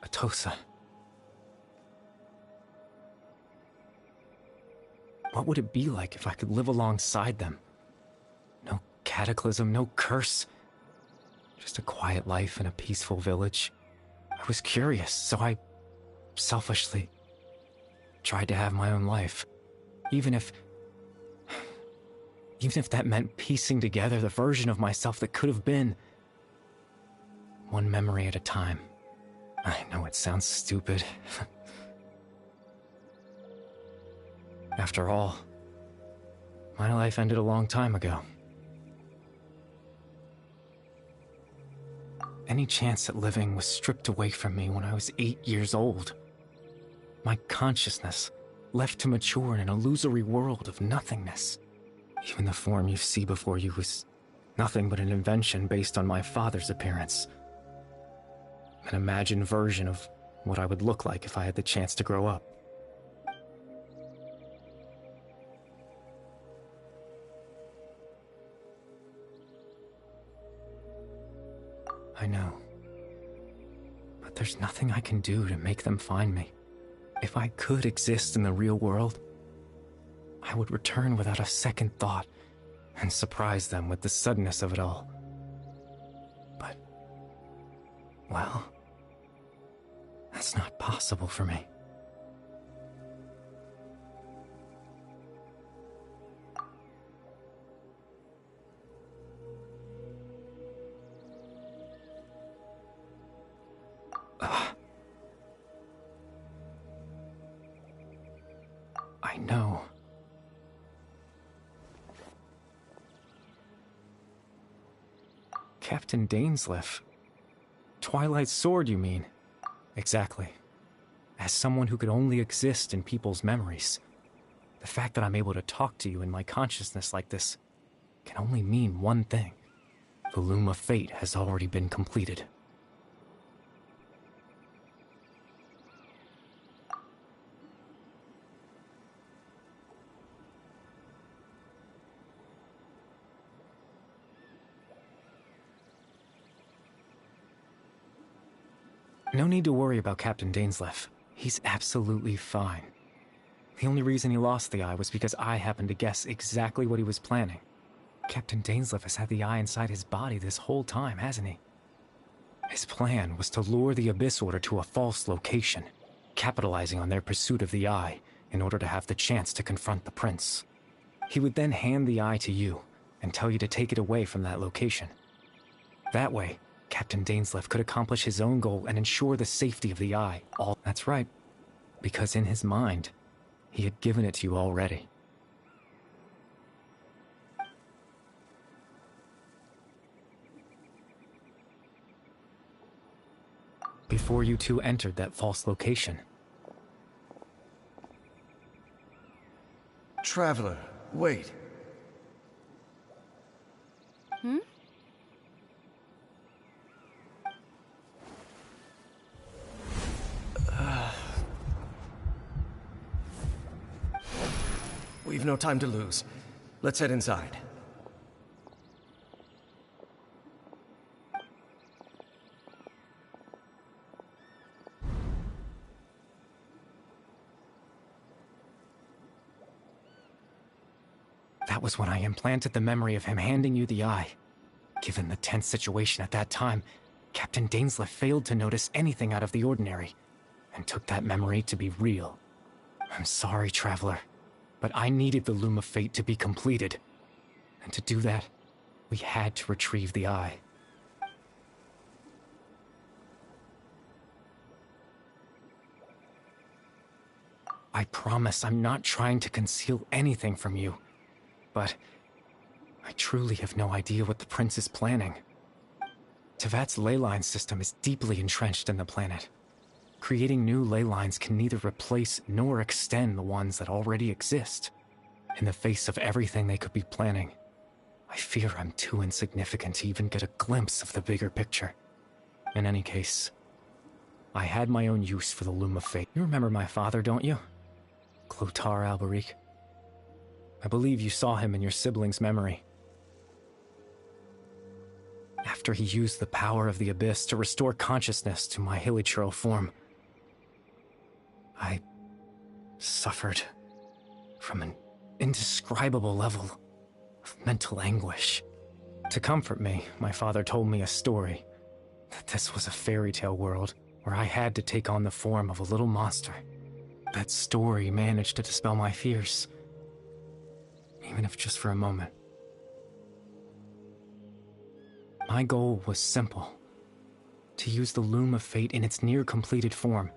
Atosa. What would it be like if I could live alongside them? No cataclysm, no curse. Just a quiet life in a peaceful village. I was curious, so I selfishly tried to have my own life. Even if that meant piecing together the version of myself that could have been. One memory at a time. I know it sounds stupid. After all, my life ended a long time ago. Any chance at living was stripped away from me when I was 8 years old. My consciousness left to mature in an illusory world of nothingness. Even the form you see before you was nothing but an invention based on my father's appearance. An imagined version of what I would look like if I had the chance to grow up. I know. But there's nothing I can do to make them find me. If I could exist in the real world, I would return without a second thought and surprise them with the suddenness of it all. But, well, that's not possible for me. I know. Captain Dainsleif. Twilight Sword, you mean? Exactly. As someone who could only exist in people's memories, the fact that I'm able to talk to you in my consciousness like this can only mean one thing. The loom of fate has already been completed. No need to worry about Captain Dainsleif. He's absolutely fine. The only reason he lost the eye was because I happened to guess exactly what he was planning. Captain Dainsleif has had the eye inside his body this whole time, hasn't he? His plan was to lure the Abyss Order to a false location, capitalizing on their pursuit of the eye in order to have the chance to confront the Prince. He would then hand the eye to you and tell you to take it away from that location. That way, Captain Dainsleif could accomplish his own goal and ensure the safety of the eye. That's right, because in his mind, he had given it to you already. Before you two entered that false location. Traveler, wait. Hmm? We've no time to lose. Let's head inside. That was when I implanted the memory of him handing you the eye. Given the tense situation at that time, Captain Dainsleif failed to notice anything out of the ordinary, and took that memory to be real. I'm sorry, Traveler, but I needed the Loom of Fate to be completed. And to do that, we had to retrieve the eye. I promise I'm not trying to conceal anything from you, but I truly have no idea what the Prince is planning. Tevat's ley line system is deeply entrenched in the planet. Creating new ley lines can neither replace nor extend the ones that already exist. In the face of everything they could be planning, I fear I'm too insignificant to even get a glimpse of the bigger picture. In any case, I had my own use for the Loom of Fate. You remember my father, don't you? Clotar Alberic. I believe you saw him in your sibling's memory. After he used the power of the Abyss to restore consciousness to my hilichurl form, I suffered from an indescribable level of mental anguish. To comfort me, my father told me a story, that this was a fairy tale world where I had to take on the form of a little monster. That story managed to dispel my fears, even if just for a moment. My goal was simple: to use the Loom of Fate in its near-completed form,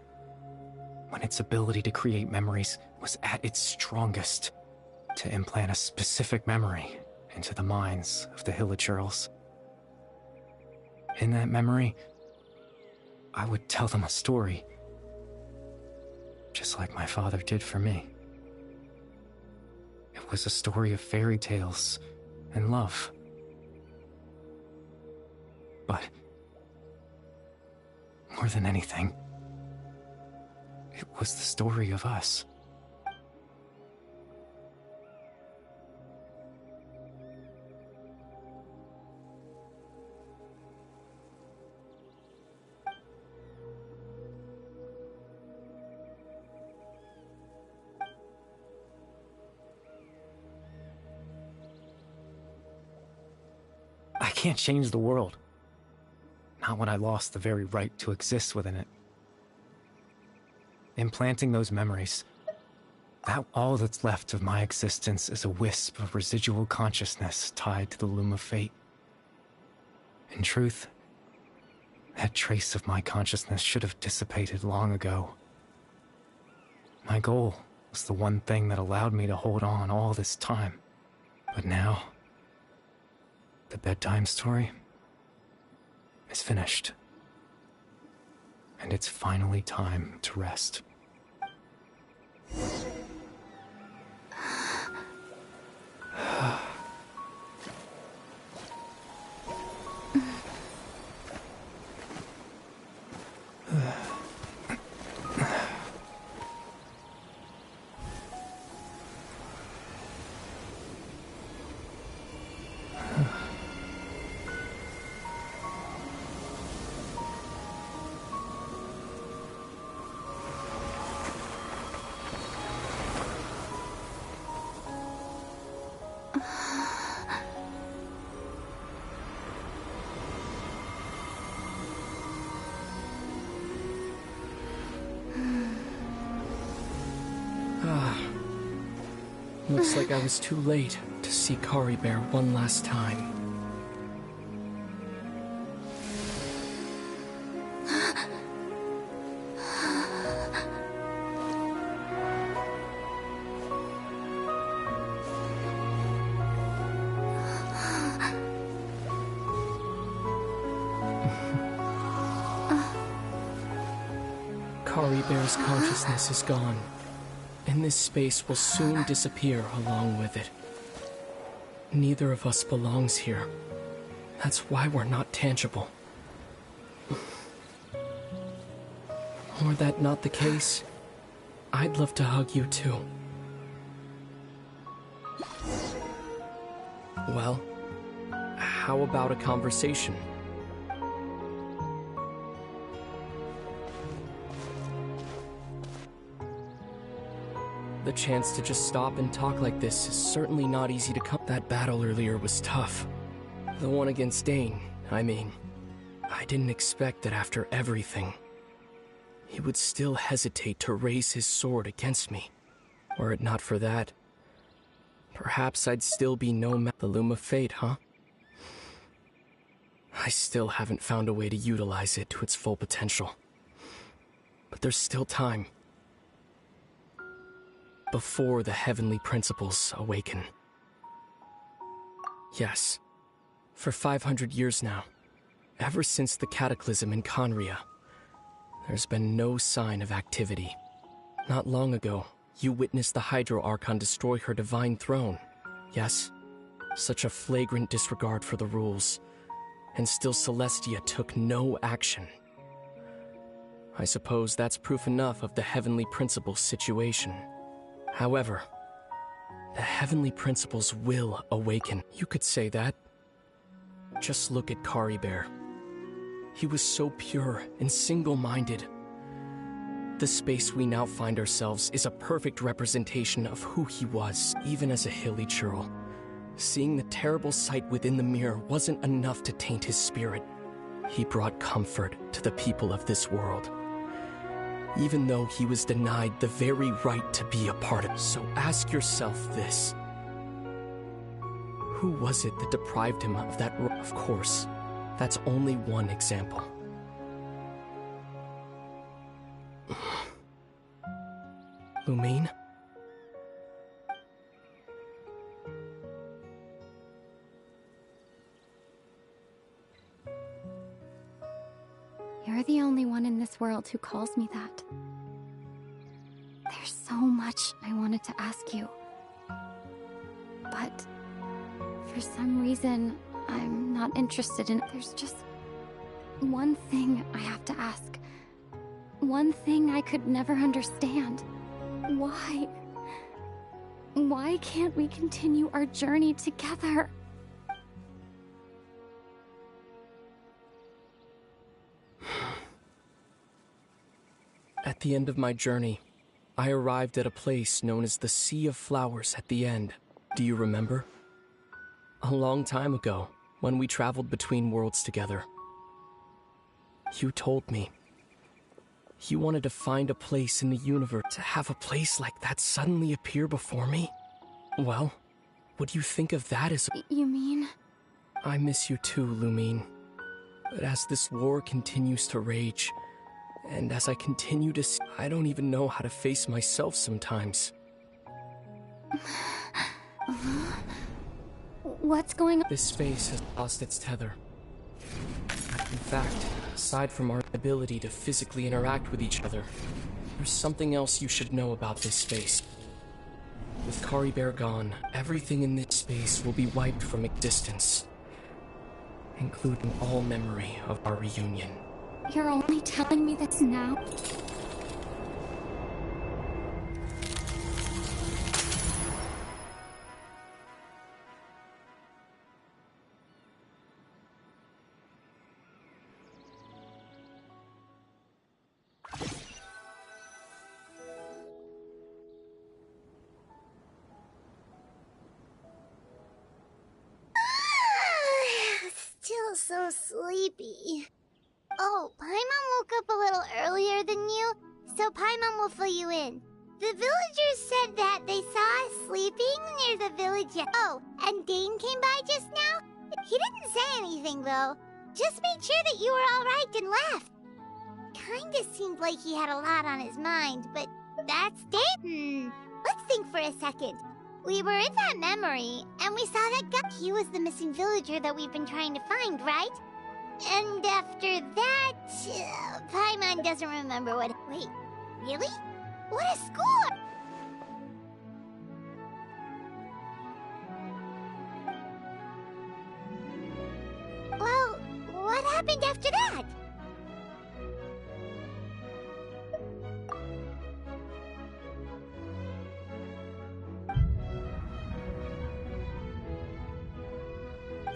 when its ability to create memories was at its strongest, to implant a specific memory into the minds of the hilichurls. In that memory, I would tell them a story, just like my father did for me. It was a story of fairy tales and love. But more than anything, it was the story of us. I can't change the world. Not when I lost the very right to exist within it. Implanting those memories, that all that's left of my existence is a wisp of residual consciousness tied to the Loom of Fate. In truth, that trace of my consciousness should have dissipated long ago. My goal was the one thing that allowed me to hold on all this time. But now, the bedtime story is finished. And it's finally time to rest. Looks like I was too late to see Kari Bear one last time. Kari Bear's consciousness is gone, and this space will soon disappear along with it. Neither of us belongs here. That's why we're not tangible. Were that not the case, I'd love to hug you too. Well, how about a conversation? The chance to just stop and talk like this is certainly not easy to come. That battle earlier was tough. The one against Dane, I mean. I didn't expect that after everything, he would still hesitate to raise his sword against me. Were it not for that, perhaps I'd still be the Loom of Fate, huh? I still haven't found a way to utilize it to its full potential. But there's still time. Before the heavenly principles awaken. Yes, for 500 years now, ever since the cataclysm in Conria, There's been no sign of activity. Not long ago, you witnessed the Hydro Archon destroy her divine throne. Yes? Such a flagrant disregard for the rules. And still Celestia took no action. I suppose that's proof enough of the Heavenly Principles situation. However, the Heavenly Principles will awaken. You could say that. Just look at Caribert. He was so pure and single-minded. The space we now find ourselves is a perfect representation of who he was, even as a hilly churl. Seeing the terrible sight within the mirror wasn't enough to taint his spirit. He brought comfort to the people of this world, even though he was denied the very right to be a part of it. So ask yourself this. Who was it that deprived him of that right? Of course, that's only one example. Lumine? You're the only one in this world who calls me that. There's so much I wanted to ask you. But for some reason, I'm not interested in it. There's just one thing I have to ask. One thing I could never understand. Why? Why can't we continue our journey together? At the end of my journey, I arrived at a place known as the Sea of Flowers at the end. Do you remember? A long time ago, when we traveled between worlds together. You told me. You wanted to find a place in the universe. To have a place like that suddenly appear before me? Well, would you think of that as... You mean? I miss you too, Lumine. But as this war continues to rage, and as I continue to see, I don't even know how to face myself sometimes. What's going on? This space has lost its tether. In fact, aside from our ability to physically interact with each other, there's something else you should know about this space. With Caribert gone, everything in this space will be wiped from existence, including all memory of our reunion. You're only telling me this now? Still so sleepy. Oh, Paimon woke up a little earlier than you, so Paimon will fill you in. The villagers said that they saw us sleeping near the village. Oh, and Dane came by just now. He didn't say anything, though. Just made sure that you were all right and left. Kinda seemed like he had a lot on his mind, but that's Dane. Let's think for a second. We were in that memory, and we saw that guy. He was the missing villager that we've been trying to find, right? And after that, Paimon doesn't remember what... Wait, really? What a score! Well, what happened after that?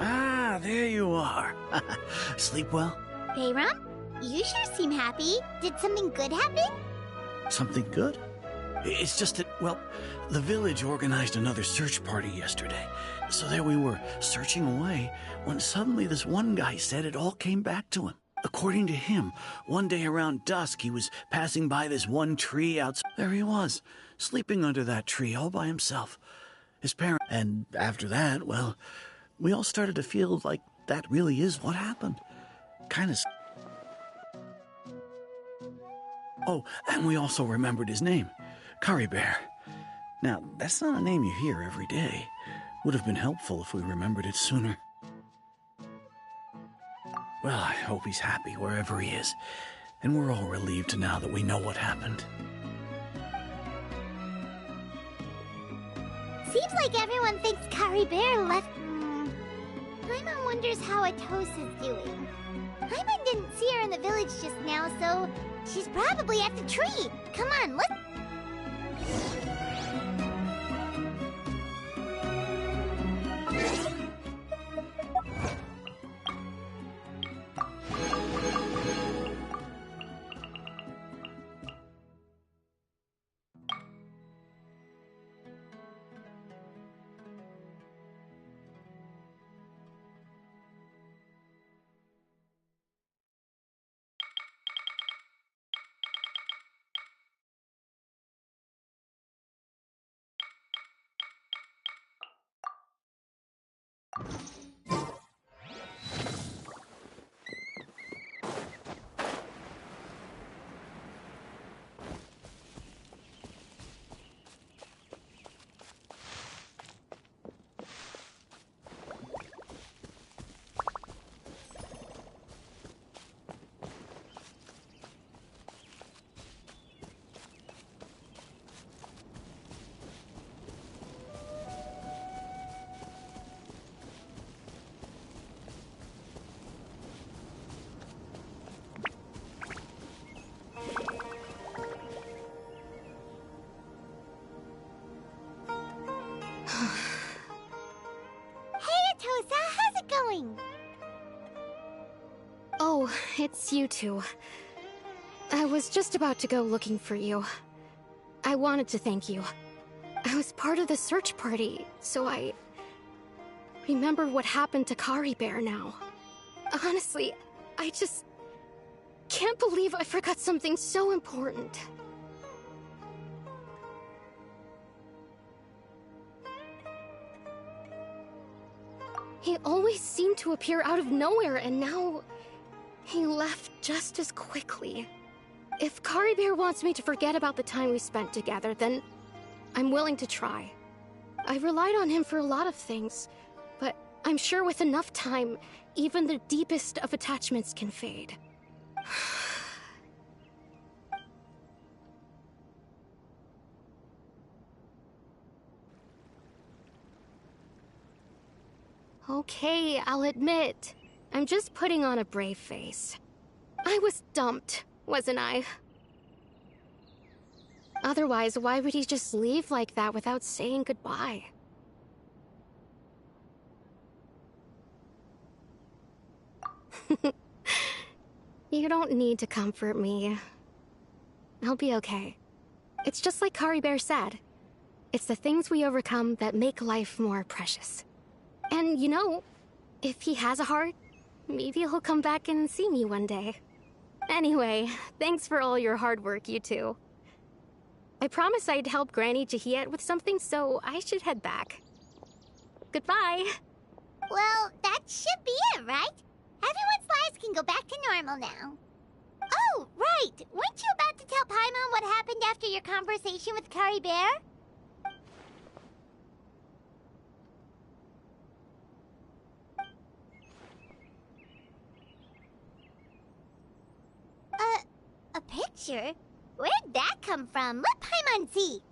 Ah, there you are. Sleep well? Bayram, you sure seem happy. Did something good happen? Something good? It's just that, well, the village organized another search party yesterday. So there we were, searching away, when suddenly this one guy said it all came back to him. According to him, one day around dusk, he was passing by this one tree outside. There he was, sleeping under that tree all by himself. His parents... And after that, well, we all started to feel like that really is what happened. Kind of... Oh, and we also remembered his name, Caribert. Now, that's not a name you hear every day. Would have been helpful if we remembered it sooner. Well, I hope he's happy wherever he is. And we're all relieved now that we know what happened. Seems like everyone thinks Kari Bear left... Paimon wonders how Atosa's doing. Paimon didn't see her in the village just now, so she's probably at the tree. Come on, let's... Oh, it's you two. I was just about to go looking for you. I wanted to thank you. I was part of the search party, so I remember what happened to Kari Bear now. Honestly, I just can't believe I forgot something so important. He always seemed to appear out of nowhere, and now he left just as quickly. If Kari Bear wants me to forget about the time we spent together, then I'm willing to try. I relied on him for a lot of things, but I'm sure with enough time, even the deepest of attachments can fade. Okay, I'll admit, I'm just putting on a brave face. I was dumped, wasn't I? Otherwise, why would he just leave like that without saying goodbye? You don't need to comfort me. I'll be okay. It's just like Kari Bear said. It's the things we overcome that make life more precious. And you know, if he has a heart, maybe he'll come back and see me one day. Anyway, thanks for all your hard work, you two. I promised I'd help Granny Jahiet with something, so I should head back. Goodbye! Well, that should be it, right? Everyone's lives can go back to normal now. Oh, right! Weren't you about to tell Paimon what happened after your conversation with Kari Bear? A picture? Where'd that come from? Let Paimon see!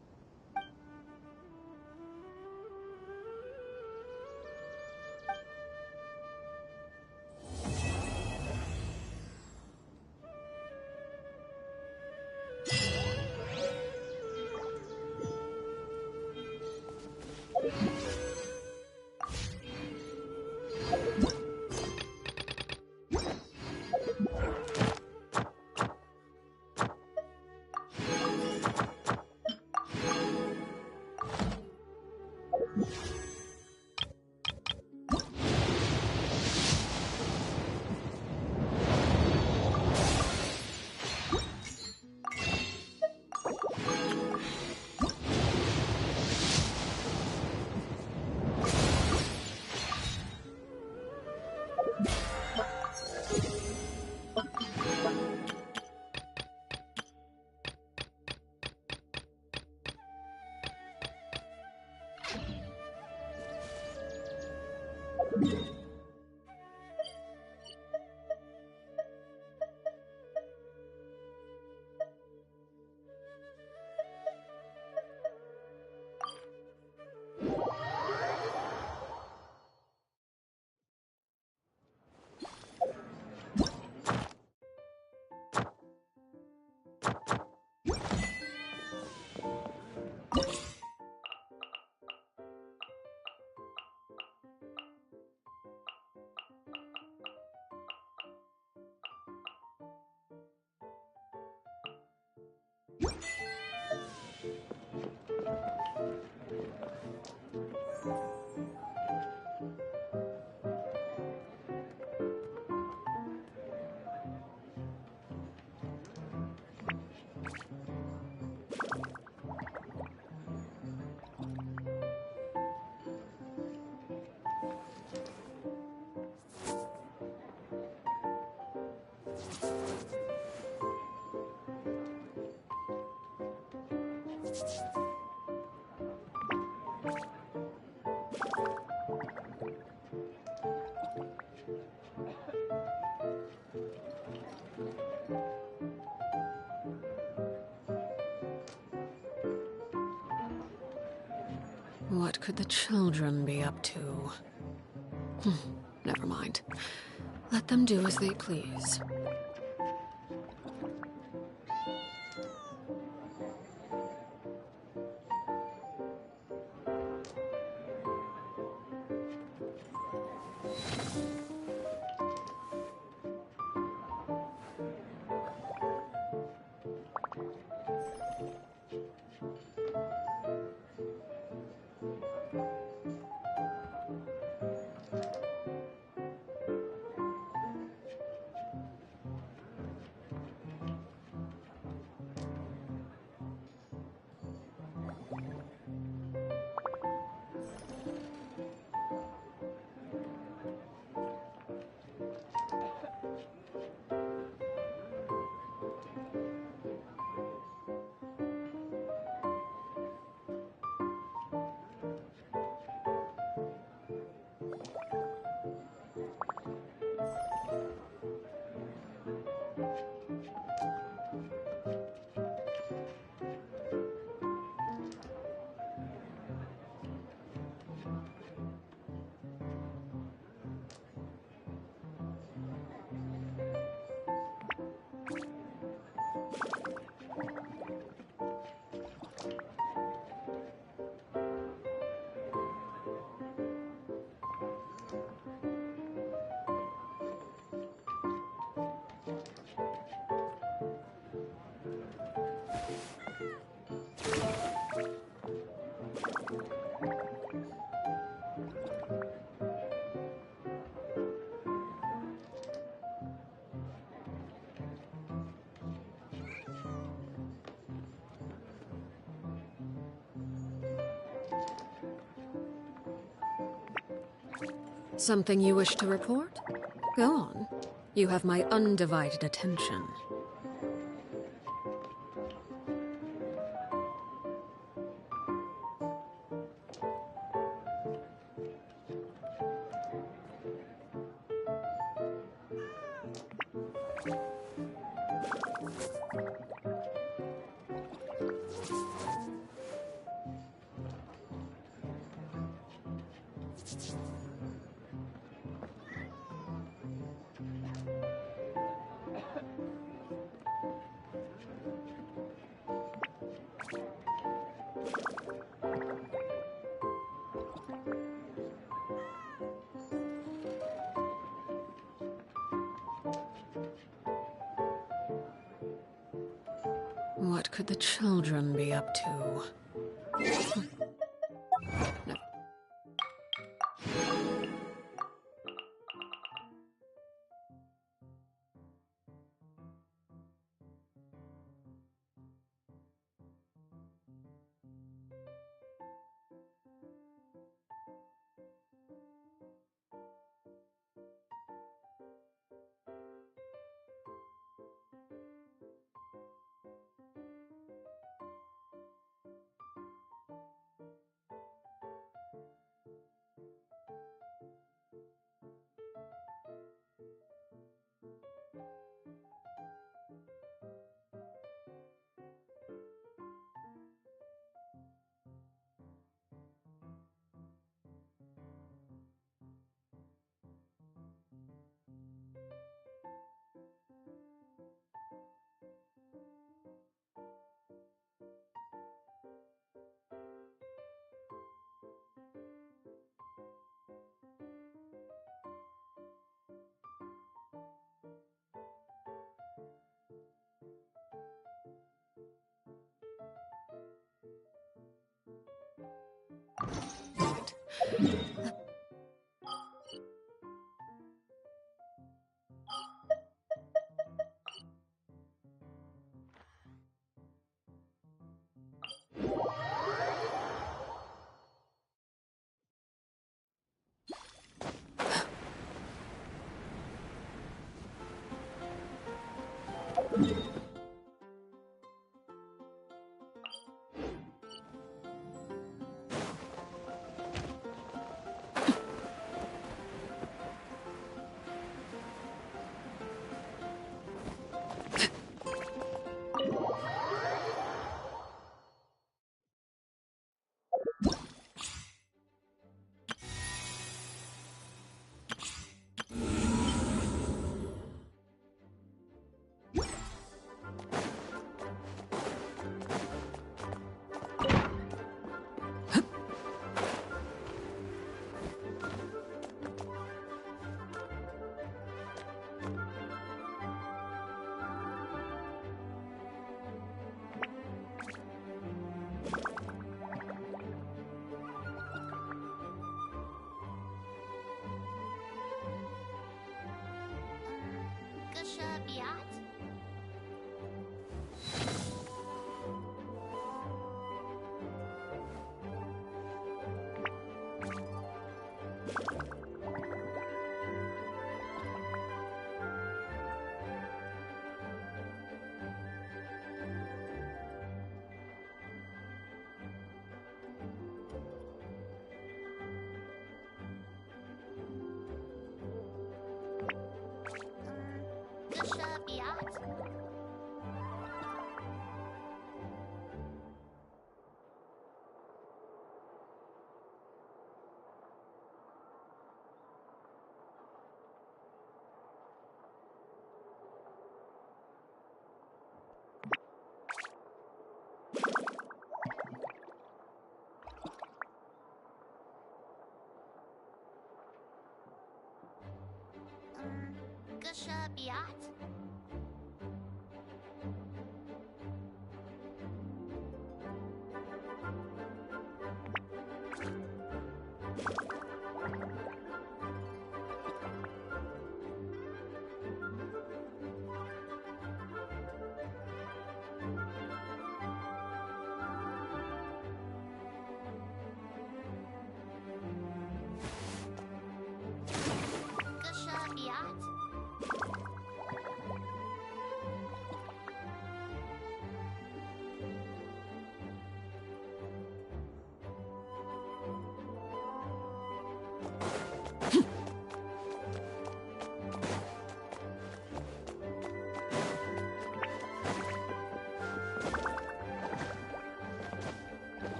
What could the children be up to? Never mind. Let them do as they please. Something you wish to report? Go on. You have my undivided attention. What could the children be up to? No.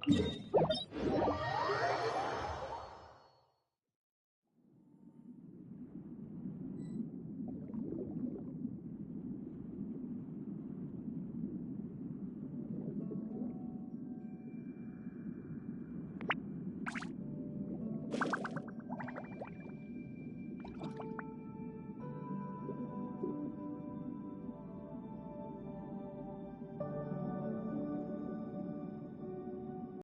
You